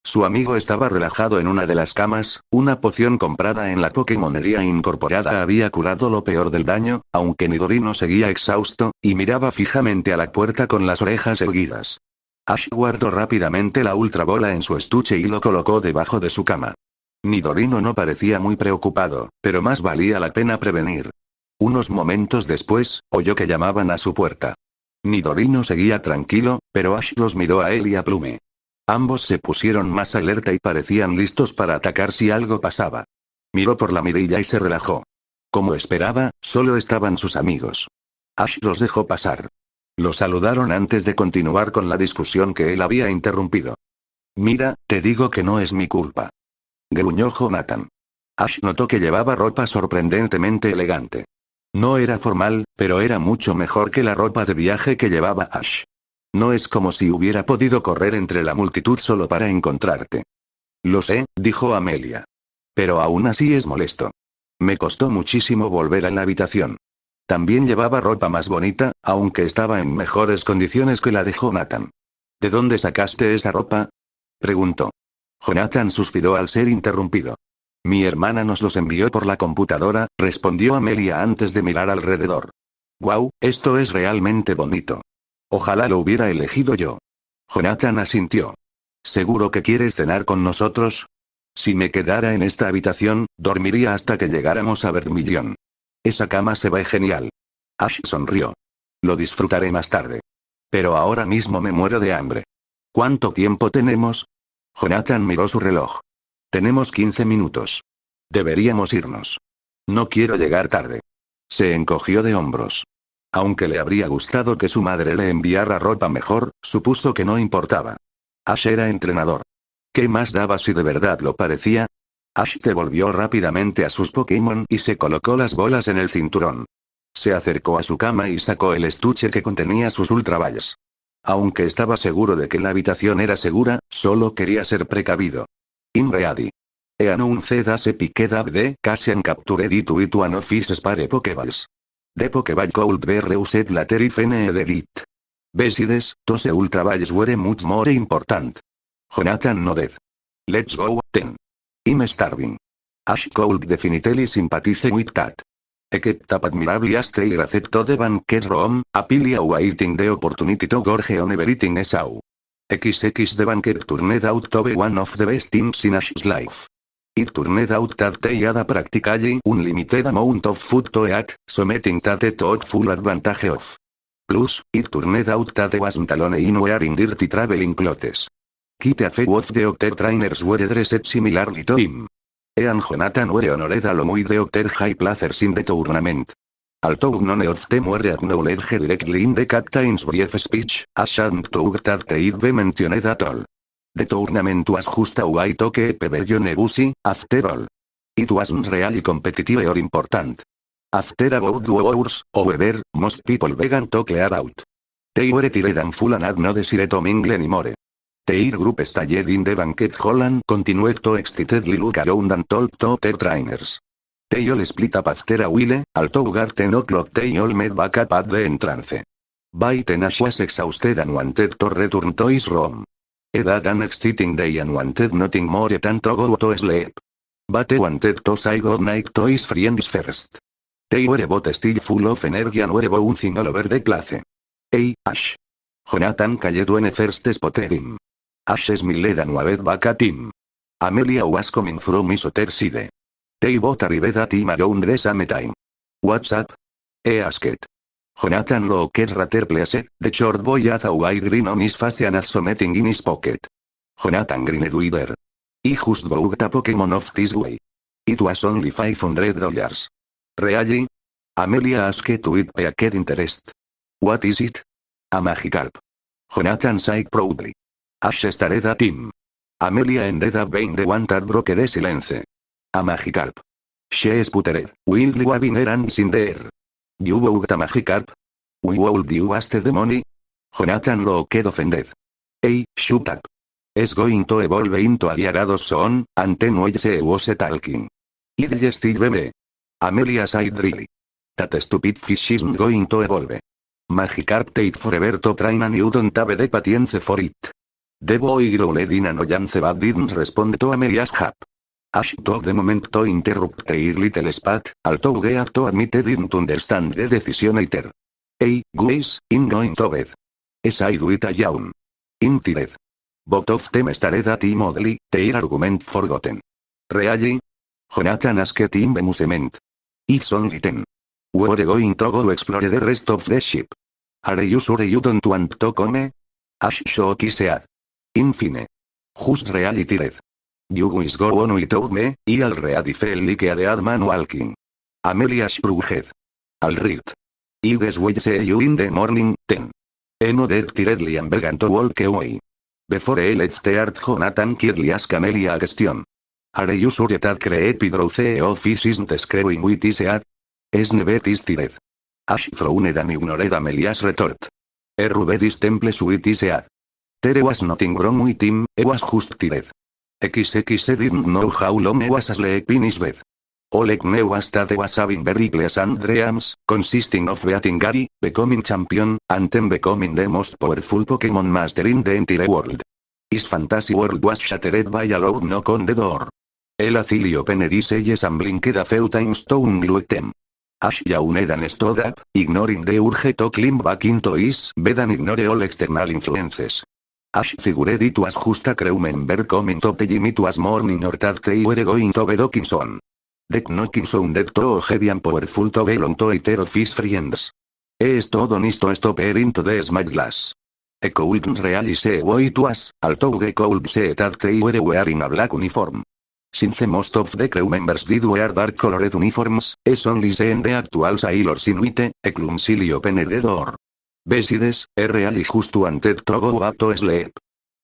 Speaker 1: Su amigo estaba relajado en una de las camas, una poción comprada en la Pokémonería Incorporada había curado lo peor del daño, aunque Nidorino seguía exhausto, y miraba fijamente a la puerta con las orejas erguidas. Ash guardó rápidamente la ultrabola en su estuche y lo colocó debajo de su cama. Nidorino no parecía muy preocupado, pero más valía la pena prevenir. Unos momentos después, oyó que llamaban a su puerta. Nidorino seguía tranquilo, pero Ash los miró a él y a Plume. Ambos se pusieron más alerta y parecían listos para atacar si algo pasaba. Miró por la mirilla y se relajó. Como esperaba, solo estaban sus amigos. Ash los dejó pasar. Los saludaron antes de continuar con la discusión que él había interrumpido. «Mira, te digo que no es mi culpa», gruñó Jonathan. Ash notó que llevaba ropa sorprendentemente elegante. No era formal, pero era mucho mejor que la ropa de viaje que llevaba Ash. No es como si hubiera podido correr entre la multitud solo para encontrarte. «Lo sé», dijo Amelia. «Pero aún así es molesto. Me costó muchísimo volver a la habitación». También llevaba ropa más bonita, aunque estaba en mejores condiciones que la de Jonathan. «¿De dónde sacaste esa ropa?», preguntó. Jonathan suspiró al ser interrumpido. «Mi hermana nos los envió por la computadora», respondió Amelia antes de mirar alrededor. «Guau, esto es realmente bonito. Ojalá lo hubiera elegido yo». Jonathan asintió. «¿Seguro que quieres cenar con nosotros? Si me quedara en esta habitación, dormiría hasta que llegáramos a Vermilion. Esa cama se ve genial». Ash sonrió. «Lo disfrutaré más tarde. Pero ahora mismo me muero de hambre». «¿Cuánto tiempo tenemos?». Jonathan miró su reloj. «Tenemos 15 minutos. Deberíamos irnos. No quiero llegar tarde». Se encogió de hombros. Aunque le habría gustado que su madre le enviara ropa mejor, supuso que no importaba. Ash era entrenador. ¿Qué más daba si de verdad lo parecía? Ash devolvió rápidamente a sus Pokémon y se colocó las bolas en el cinturón. Se acercó a su cama y sacó el estuche que contenía sus ultraballs. Aunque estaba seguro de que la habitación era segura, solo quería ser precavido. «Inreadi. Eanunced ase piqued de Cassian captured itu an office spare Pokeballs. De Pokéball could be reused later if needed. Besides, those ultraballs were much more important». Jonathan nodded. «Let's go, then. I'm starving». Ash could definitely sympathize with that. Except admirably as they accepted the banquet room, Apilia waiting the opportunity to gorge on everything esau. XX the banquet turned out to be one of the best things in Ash's life. It turned out that they had a practically unlimited amount of food to eat, something that they took full advantage of. Plus, it turned out that they wasn't alone in wearing dirty traveling clothes. Quite a few of the other trainers were dressed similarly to him. And Jonathan were honored along with the other high placers in the tournament. Although none of them were acknowledged directly in the captain's brief speech, Ash hadn't thought that they'd be mentioned at all. The tournament was just a way to keep everyone busy, after all. It wasn't really competitive or important. After about 2 hours, however, most people began to clear out. They were tired and full and had no desire to mingle anymore. Their group stayed in the banquet hall and continued to excitedly look around and talk to their trainers. They all split up after a while, although 10 o'clock they all met back up at the entrance. By 10 Ash was exhausted and wanted to return to his room. It had an exciting day and wanted nothing more than to go to sleep. But he wanted to say goodnight to his friends first. They were both still full of energy and were bouncing all over the class. Hey, Ash. Jonathan called when first spotted him. Ash smiled and waved back at him. Amelia was coming from his other side. They both arrived at him around the same time. What's up? He asked. Jonathan looked rather pleased, the short boy had a wide grin on his face and had something in his pocket. Jonathan grinned wider. He just bought a Pokemon of this way. It was only $500. Really? Amelia asked with piqued interest. What is it? A Magikarp. Jonathan sighed proudly. Ash stared at him. Amelia ended up being the one that broke the silence. A Magikarp. She sputtered, wildly waving her hands in the air. You bought a Magikarp? Why would you waste the money? Jonathan looked offended. Hey, shut up. It's going to evolve into a Gyarados soon, and then while she was talking. It'll still be. Amelia sighed really. That stupid fish isn't going to evolve. Magikarp take forever to train and you don't have the patience for it. The boy growled in annoyance but didn't respond to Amelia's hap. Ash took the moment to interrupt their little spat, although he had to admit he didn't understand the decision either. Hey, guys, I'm going to bed. I said with a yawn. I'm tired. Both of them stared at him oddly, their argument forgotten. Really? Jonathan asked him bemusement. It's only 10. We're going to go explore the rest of the ship. Are you sure you don't want to come? Ash shook his head. In fine. Just really tired. You guys go on without me, I already feel like a dead man walking. Amelia shook her head. Alright. I guess we'll see you in the morning, then. He nodded tiredly and began to walk away. Before he left the art, Jonathan quietly asked Amelia a question. Are you sure that creepy growth of isn't screwing with his head? Snevet is tired. Ash frowned and ignored Amelia's retort. He rubbed his temples with his head. There was nothing wrong with him, he was just tired. XX didn't know how long he was asleep in his bed. All he knew was that he was having very pleasant dreams, consisting of beating Gary, becoming champion, and then becoming the most powerful Pokemon master in the entire world. His fantasy world was shattered by a loud knock on the door. El Acili opened his eyes and blinked a few times to unglued them. Ash yawned and stood up, ignoring the urge to climb back into his bed and ignore all external influences. Ash figured it was just a crew member coming to tell him it was morning or that they were going to be docking soon. The knocking sounded too heavy and powerful to belong to either of his friends. He stood on his to stop into the small glass. He couldn't really say what it was, although he could say that they were wearing a black uniform. Since most of the crew members did wear dark-colored uniforms, es only seen the actual sailors in white, he clumsily opened the door. Besides, he really just wanted to go back to sleep.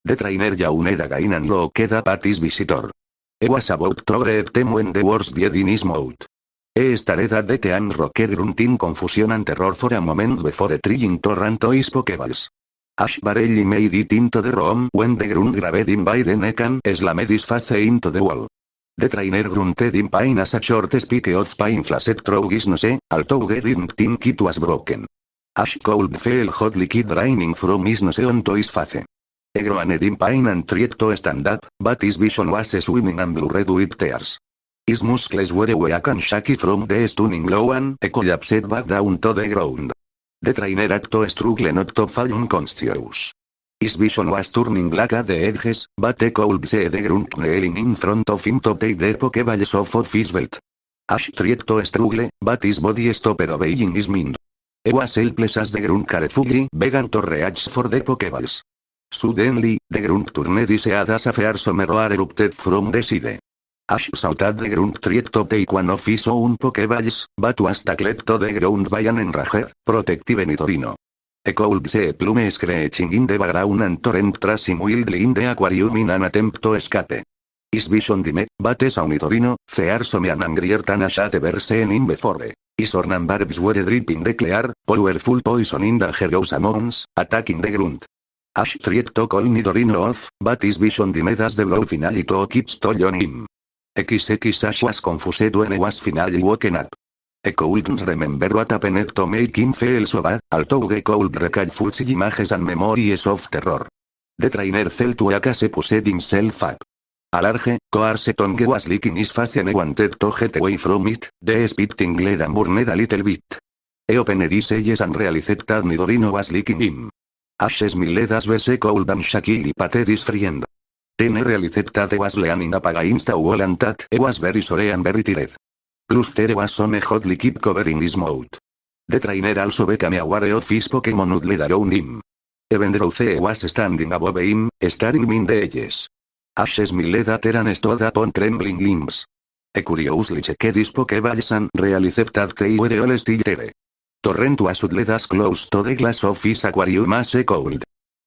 Speaker 1: The trainer yawned again and looked up at his visitor. He was about to greet them when the words died in his mouth. He stared at the teen rock grunting confusion and terror for a moment before trying to run to his Pokeballs. Ash barely made it into the room when the grunt grabbed him by the neck and slammed his face into the wall. The trainer grunted in pain as a short speck of pain flashed through his nose, although he didn't think it was broken. Ash could feel hot liquid draining from his nose onto his face. He groaned in pain and tried to stand up, but his vision was swimming and blurred with tears. His muscles were weak and shaky from the stunning blow and he collapsed back down to the ground. The trainer had to struggle not to fall unconscious. His vision was turning black at the edges, but he could see the grunt kneeling in front of him to take the Pokeballs off of his belt. Ash tried to struggle, but his body stopped obeying his mind. He was helpless as the grunt carefully began to reach for the Pokeballs. Suddenly, the grunt turned his head as a fearsome roar erupted from the side. Ash saw that the grunt tried to take one of his own Pokeballs, but was tackled to the ground by an enraged, protective Nitorino. A cold sea plume screeching in the background and torrent trashing wildly in the aquarium in an attempt to escape. Is vision dime, bates a Nidorino, fear somean angrier than a shade verse in before. Is ornan barbs were dripping declare, powerful poison in danger goes amounts, attacking the grunt. Ash tried to call Nidorino off, but his vision dime as the blow finally to keep stole on him. XX Ash was confused when he was finally woken up. He couldn't remember what happened to make him feel so bad, although he could recall fuzzy images and memories of terror. The trainer felt to se pushed himself up. A large, coarse tongue was licking his face and he wanted to get away from it, the spit tingled and burned a little bit. He opened his eyes and realized that Nidorino was licking him. Ash smiled as verse cold and shakily patted his friend. Then he realized that he was leaning up against a wall and that he was very sorry and very tired. Plus there was some hot liquid covering his mouth. The trainer also became aware of his Pokemon huddled around him. Even Drowsy was standing above him, staring him in the eyes. Ash smiled at her and stood upon trembling limbs. He curiously checked his Pokeballs and realized that they were all still there. Torrent was huddled as close to the glass of his aquarium as he could.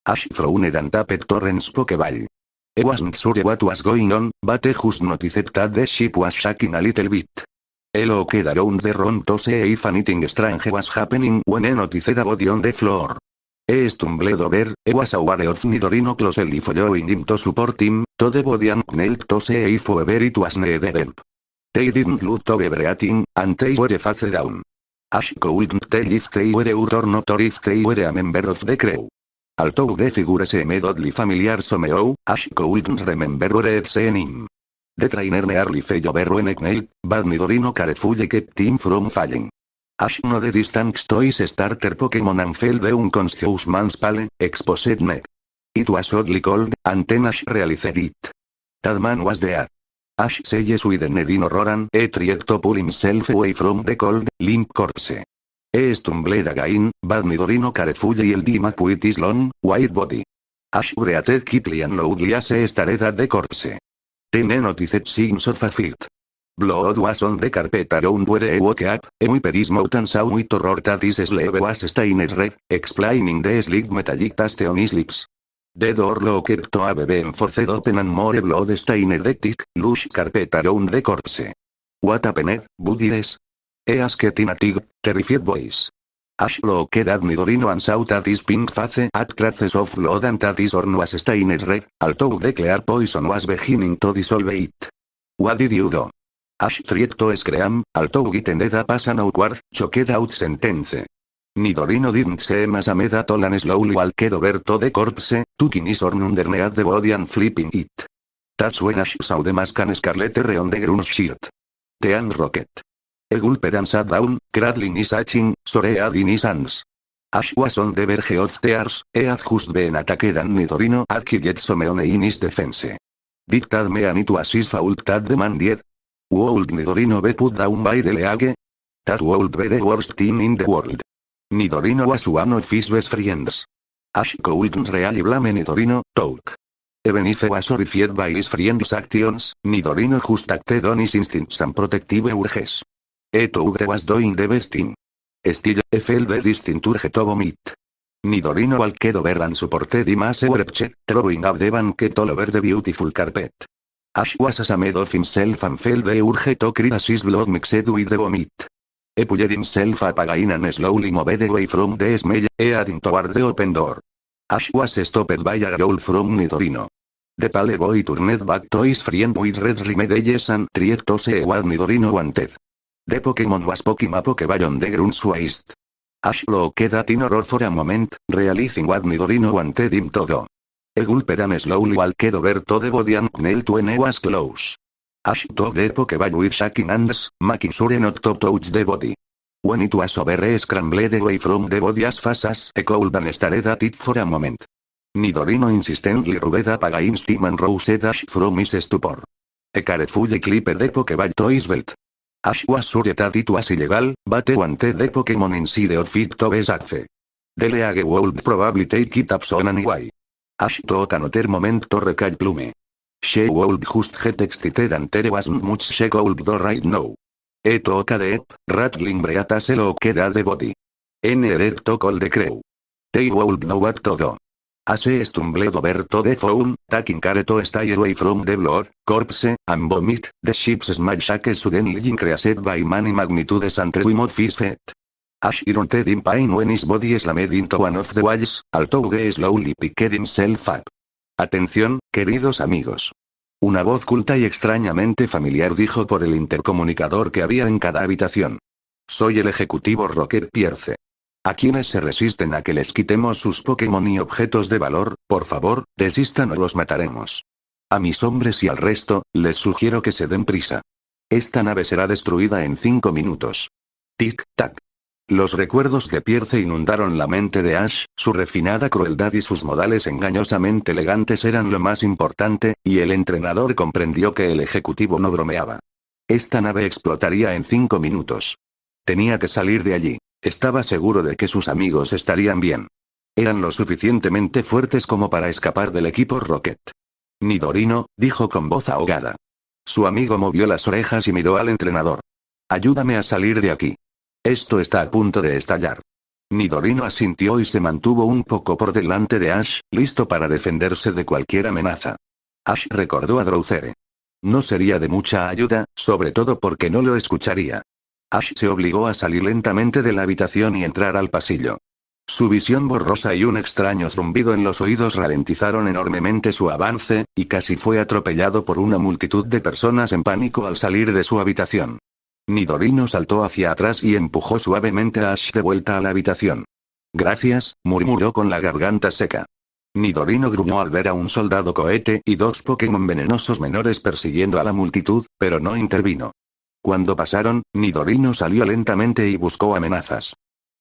Speaker 1: Ash frowned and tapped Torrent's Pokeball. He wasn't sure what was going on, but he just noticed that the ship was shaking a little bit. He looked around the room to see if anything strange was happening when he noticed a body on the floor. He stumbled over, he was aware of Nidorino closely following him to support him, to the body and knelt to see if ever it was needed help. They didn't look to be breathing, and they were face down. Ash couldn't tell if they were hurt or not or if they were a member of the crew. Although the figure seemed oddly familiar somehow, Ash couldn't remember where he'd seen him. The trainer nearly fell over when he knelt, but Nidorino carefully kept him from falling. Ash nodded his thanks to his starter Pokemon and felt the unconscious man's pale, exposed neck. It was oddly cold, and then Ash realized it. That man was dead. Ash says with Nidorino Roran, he tried to pull himself away from the cold, limp corpse. He stumbled again, but Nidorino carefully held him up with his long, white body. Ash breathed quickly and loudly as he stared at the corpse. Then he noticed signs of a fight. Blood was on the carpet around where he woke up, he wiped his mouth and saw with horror that his sleeve was stained red, explaining the slick metallic taste on his lips. The door locked to have been forced open and more blood stained the thick, lush carpet around the corpse. What happened, buddies? He asked in a thick, terrified voice. Ash looked at Nidorino and saw that his pink face had traces of blood and that his horn was stained red, although the clear poison was beginning to dissolve it. What did you do? Ash tried to scream, although it ended up as an awkward, choked out sentence. Nidorino didn't say much at all and slowly walked over to the corpse, tucking his horn underneath the body and flipping it. That's when Ash saw the mask and scarlet R on the grunt's shirt. The unrocket. He gulped and sat down, cradling his aching, sore head in his hands. Ash was on the verge of tears, he had just been attacked and Nidorino had killed someone in his defense. Did that mean it was his fault that the man died? Would Nidorino be put down by the league? That would be the worst thing in the world. Nidorino was one of his best friends. Ash couldn't really blame Nidorino, talk. Even if he was horrified by his friend's actions, Nidorino just acted on his instincts and protective urges. He thought he was doing the best thing. Still, he felt the distinct urge to vomit. Nidorino walked over and supported him as he worked, throwing up the banquet all over the beautiful carpet. Ash was ashamed of himself and felt the urge to cry as his blood mixed with the vomit. He pulled himself up again and slowly moved away from the smell, heading toward the open door. Ash was stopped by a growl from Nidorino. The pale boy turned back to his friend with red rimmed eyes and tried to see what Nidorino wanted. The Pokemon was poking a Pokeball on the grunt's waist. Ash looked at in horror for a moment, realizing what Nidorino wanted him to do. He gulped and slowly walked over to the body and knelt when he was close. Ash took the Pokeball with shaking hands, making sure not to touch the body. When it was over he scrambled away from the body as fast as he could and stared at it for a moment. Nidorino insistently rubbed up against him and roused Ash from his stupor. He carefully clipped the Pokeball to his belt. Ash was sure that it was illegal, but he wanted the Pokemon inside of it to be safe. The league would probably take it up soon anyway. Ash took another moment to recall Plume. She would just get excited and there wasn't much she could do right now. He took a deep, rattling breath as he looked at the body. He needed to call the crew. They would know what to do. Ace stumbled over to the phone, taking care to stay away from the blood, corpse, and vomit, the ship's smash shack suddenly increased by many magnitudes and twin fish feet. Ash irritated in pain when his body slammed into one of the walls, although he slowly picked himself up. Atención, queridos amigos. Una voz culta y extrañamente familiar dijo por el intercomunicador que había en cada habitación. Soy el ejecutivo Rocket Pierce. A quienes se resisten a que les quitemos sus Pokémon y objetos de valor, por favor, desistan o los mataremos. A mis hombres y al resto, les sugiero que se den prisa. Esta nave será destruida en 5 minutos. Tic-tac. Los recuerdos de Pierce inundaron la mente de Ash, su refinada crueldad y sus modales engañosamente elegantes eran lo más importante, y el entrenador comprendió que el ejecutivo no bromeaba. Esta nave explotaría en 5 minutos. Tenía que salir de allí. Estaba seguro de que sus amigos estarían bien. Eran lo suficientemente fuertes como para escapar del equipo Rocket. Nidorino, dijo con voz ahogada. Su amigo movió las orejas y miró al entrenador. Ayúdame a salir de aquí. Esto está a punto de estallar. Nidorino asintió y se mantuvo un poco por delante de Ash, listo para defenderse de cualquier amenaza. Ash recordó a Drowzee. No sería de mucha ayuda, sobre todo porque no lo escucharía. Ash se obligó a salir lentamente de la habitación y entrar al pasillo. Su visión borrosa y un extraño zumbido en los oídos ralentizaron enormemente su avance, y casi fue atropellado por una multitud de personas en pánico al salir de su habitación. Nidorino saltó hacia atrás y empujó suavemente a Ash de vuelta a la habitación. Gracias, murmuró con la garganta seca. Nidorino gruñó al ver a un soldado cohete y 2 Pokémon venenosos menores persiguiendo a la multitud, pero no intervino. Cuando pasaron, Nidorino salió lentamente y buscó amenazas.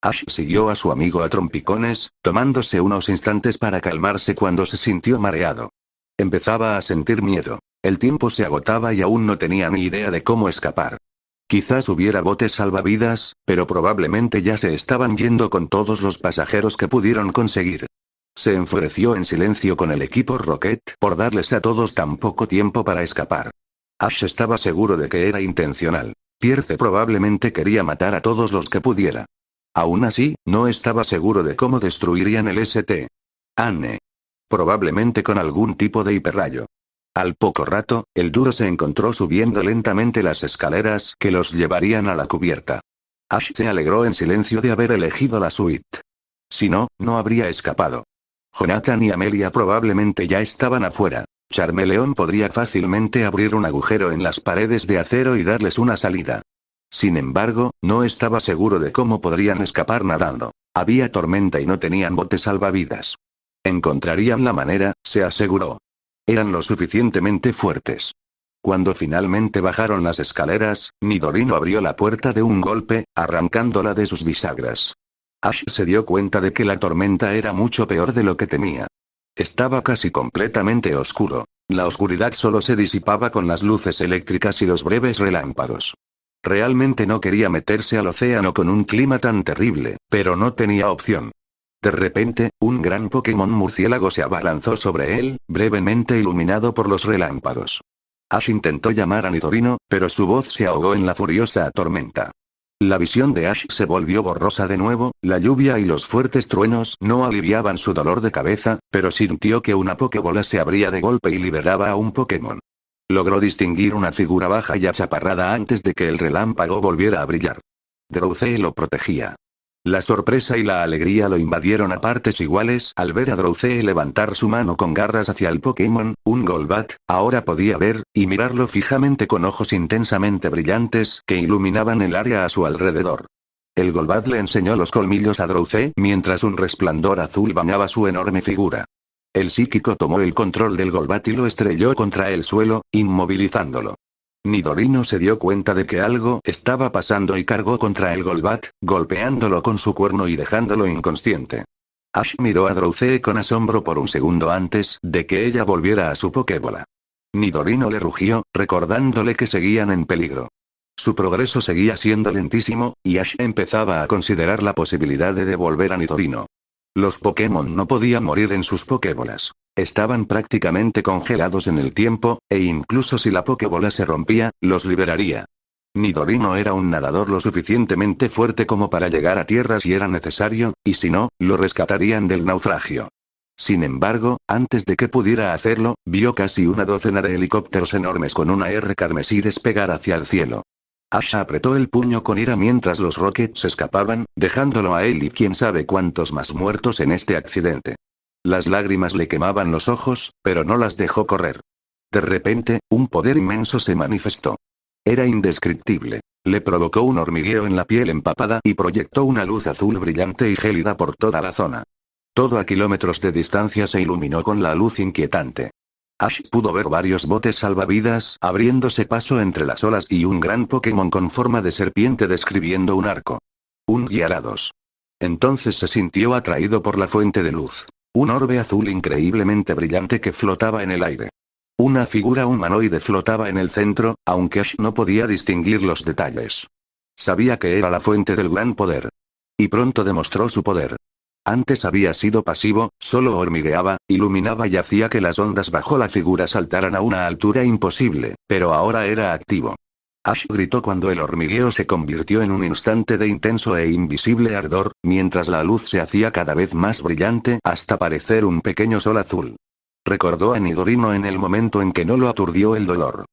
Speaker 1: Ash siguió a su amigo a trompicones, tomándose unos instantes para calmarse cuando se sintió mareado. Empezaba a sentir miedo. El tiempo se agotaba y aún no tenía ni idea de cómo escapar. Quizás hubiera botes salvavidas, pero probablemente ya se estaban yendo con todos los pasajeros que pudieron conseguir. Se enfureció en silencio con el equipo Rocket por darles a todos tan poco tiempo para escapar. Ash estaba seguro de que era intencional. Pierce probablemente quería matar a todos los que pudiera. Aún así, no estaba seguro de cómo destruirían el St. Anne. Probablemente con algún tipo de hiperrayo. Al poco rato, el duro se encontró subiendo lentamente las escaleras que los llevarían a la cubierta. Ash se alegró en silencio de haber elegido la suite. Si no, no habría escapado. Jonathan y Amelia probablemente ya estaban afuera. Charmeleón podría fácilmente abrir un agujero en las paredes de acero y darles una salida. Sin embargo, no estaba seguro de cómo podrían escapar nadando. Había tormenta y no tenían botes salvavidas. Encontrarían la manera, se aseguró. Eran lo suficientemente fuertes. Cuando finalmente bajaron las escaleras, Nidorino abrió la puerta de un golpe, arrancándola de sus bisagras. Ash se dio cuenta de que la tormenta era mucho peor de lo que temía. Estaba casi completamente oscuro. La oscuridad solo se disipaba con las luces eléctricas y los breves relámpagos. Realmente no quería meterse al océano con un clima tan terrible, pero no tenía opción. De repente, un gran Pokémon murciélago se abalanzó sobre él, brevemente iluminado por los relámpagos. Ash intentó llamar a Nidorino, pero su voz se ahogó en la furiosa tormenta. La visión de Ash se volvió borrosa de nuevo, la lluvia y los fuertes truenos no aliviaban su dolor de cabeza, pero sintió que una Pokébola se abría de golpe y liberaba a un Pokémon. Logró distinguir una figura baja y achaparrada antes de que el relámpago volviera a brillar. Drowzee lo protegía. La sorpresa y la alegría lo invadieron a partes iguales al ver a Drowzee levantar su mano con garras hacia el Pokémon, un Golbat. Ahora podía ver, y mirarlo fijamente con ojos intensamente brillantes que iluminaban el área a su alrededor. El Golbat le enseñó los colmillos a Drowzee mientras un resplandor azul bañaba su enorme figura. El psíquico tomó el control del Golbat y lo estrelló contra el suelo, inmovilizándolo. Nidorino se dio cuenta de que algo estaba pasando y cargó contra el Golbat, golpeándolo con su cuerno y dejándolo inconsciente. Ash miró a Drowzee con asombro por un segundo antes de que ella volviera a su Pokébola. Nidorino le rugió, recordándole que seguían en peligro. Su progreso seguía siendo lentísimo, y Ash empezaba a considerar la posibilidad de devolver a Nidorino. Los Pokémon no podían morir en sus Pokébolas. Estaban prácticamente congelados en el tiempo, e incluso si la Pokébola se rompía, los liberaría. Nidorino era un nadador lo suficientemente fuerte como para llegar a tierra si era necesario, y si no, lo rescatarían del naufragio. Sin embargo, antes de que pudiera hacerlo, vio casi una docena de helicópteros enormes con una R carmesí despegar hacia el cielo. Ash apretó el puño con ira mientras los Rockets escapaban, dejándolo a él y quién sabe cuántos más muertos en este accidente. Las lágrimas le quemaban los ojos, pero no las dejó correr. De repente, un poder inmenso se manifestó. Era indescriptible. Le provocó un hormigueo en la piel empapada y proyectó una luz azul brillante y gélida por toda la zona. Todo a kilómetros de distancia se iluminó con la luz inquietante. Ash pudo ver varios botes salvavidas abriéndose paso entre las olas y un gran Pokémon con forma de serpiente describiendo un arco. Un Gyarados. Entonces se sintió atraído por la fuente de luz. Un orbe azul increíblemente brillante que flotaba en el aire. Una figura humanoide flotaba en el centro, aunque Ash no podía distinguir los detalles. Sabía que era la fuente del gran poder. Y pronto demostró su poder. Antes había sido pasivo, solo hormigueaba, iluminaba y hacía que las ondas bajo la figura saltaran a una altura imposible, pero ahora era activo. Ash gritó cuando el hormigueo se convirtió en un instante de intenso e invisible ardor, mientras la luz se hacía cada vez más brillante hasta parecer un pequeño sol azul. Recordó a Nidorino en el momento en que no lo aturdió el dolor.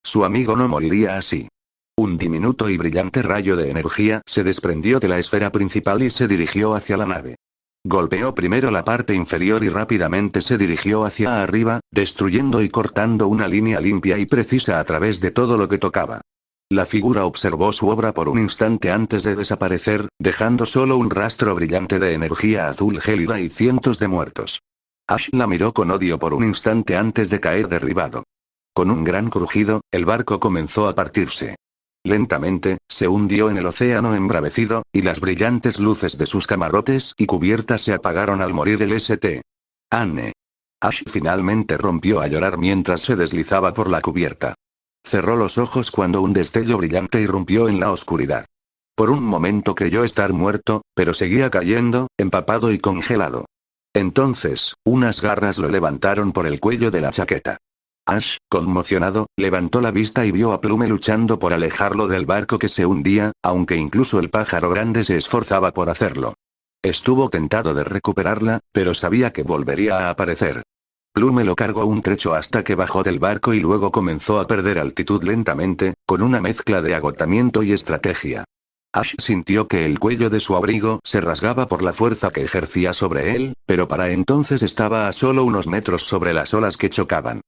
Speaker 1: Su amigo no moriría así. Un diminuto y brillante rayo de energía se desprendió de la esfera principal y se dirigió hacia la nave. Golpeó primero la parte inferior y rápidamente se dirigió hacia arriba, destruyendo y cortando una línea limpia y precisa a través de todo lo que tocaba. La figura observó su obra por un instante antes de desaparecer, dejando solo un rastro brillante de energía azul gélida y cientos de muertos. Ash la miró con odio por un instante antes de caer derribado. Con un gran crujido, el barco comenzó a partirse. Lentamente, se hundió en el océano embravecido, y las brillantes luces de sus camarotes y cubiertas se apagaron al morir el St. Anne. Ash finalmente rompió a llorar mientras se deslizaba por la cubierta. Cerró los ojos cuando un destello brillante irrumpió en la oscuridad. Por un momento creyó estar muerto, pero seguía cayendo, empapado y congelado. Entonces, unas garras lo levantaron por el cuello de la chaqueta. Ash, conmocionado, levantó la vista y vio a Plume luchando por alejarlo del barco que se hundía, aunque incluso el pájaro grande se esforzaba por hacerlo. Estuvo tentado de recuperarla, pero sabía que volvería a aparecer. Plume lo cargó un trecho hasta que bajó del barco y luego comenzó a perder altitud lentamente, con una mezcla de agotamiento y estrategia. Ash sintió que el cuello de su abrigo se rasgaba por la fuerza que ejercía sobre él, pero para entonces estaba a solo unos metros sobre las olas que chocaban.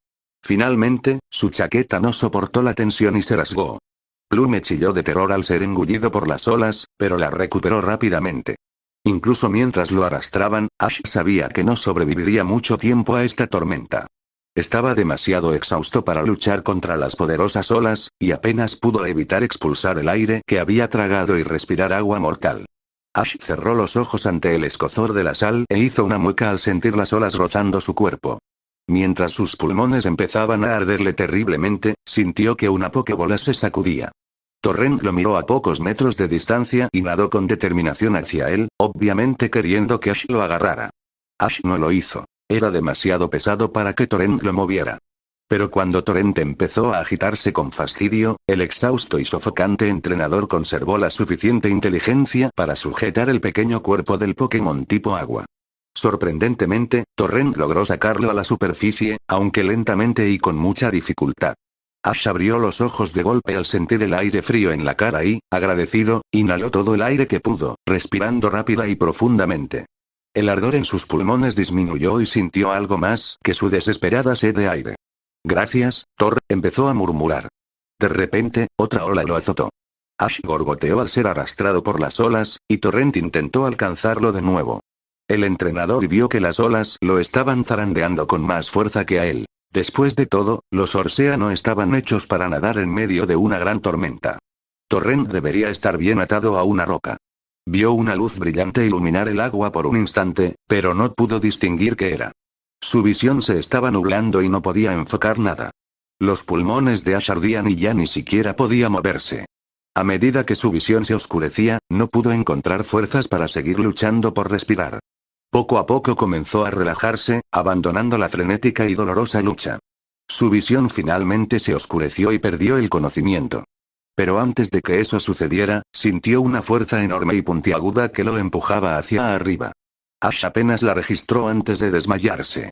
Speaker 1: Finalmente, su chaqueta no soportó la tensión y se rasgó. Plume chilló de terror al ser engullido por las olas, pero la recuperó rápidamente. Incluso mientras lo arrastraban, Ash sabía que no sobreviviría mucho tiempo a esta tormenta. Estaba demasiado exhausto para luchar contra las poderosas olas, y apenas pudo evitar expulsar el aire que había tragado y respirar agua mortal. Ash cerró los ojos ante el escozor de la sal e hizo una mueca al sentir las olas rozando su cuerpo. Mientras sus pulmones empezaban a arderle terriblemente, sintió que una pokebola se sacudía. Torrent lo miró a pocos metros de distancia y nadó con determinación hacia él, obviamente queriendo que Ash lo agarrara. Ash no lo hizo. Era demasiado pesado para que Torrent lo moviera. Pero cuando Torrent empezó a agitarse con fastidio, el exhausto y sofocante entrenador conservó la suficiente inteligencia para sujetar el pequeño cuerpo del Pokémon tipo agua. Sorprendentemente, Torrent logró sacarlo a la superficie, aunque lentamente y con mucha dificultad. Ash abrió los ojos de golpe al sentir el aire frío en la cara y, agradecido, inhaló todo el aire que pudo, respirando rápida y profundamente. El ardor en sus pulmones disminuyó y sintió algo más que su desesperada sed de aire. Gracias, Thor, empezó a murmurar. De repente, otra ola lo azotó. Ash gorgoteó al ser arrastrado por las olas, y Torrent intentó alcanzarlo de nuevo. El entrenador vio que las olas lo estaban zarandeando con más fuerza que a él. Después de todo, los Orsea no estaban hechos para nadar en medio de una gran tormenta. Torrent debería estar bien atado a una roca. Vio una luz brillante iluminar el agua por un instante, pero no pudo distinguir qué era. Su visión se estaba nublando y no podía enfocar nada. Los pulmones de Ash ardían y ya ni siquiera podía moverse. A medida que su visión se oscurecía, no pudo encontrar fuerzas para seguir luchando por respirar. Poco a poco comenzó a relajarse, abandonando la frenética y dolorosa lucha. Su visión finalmente se oscureció y perdió el conocimiento. Pero antes de que eso sucediera, sintió una fuerza enorme y puntiaguda que lo empujaba hacia arriba. Ash apenas la registró antes de desmayarse.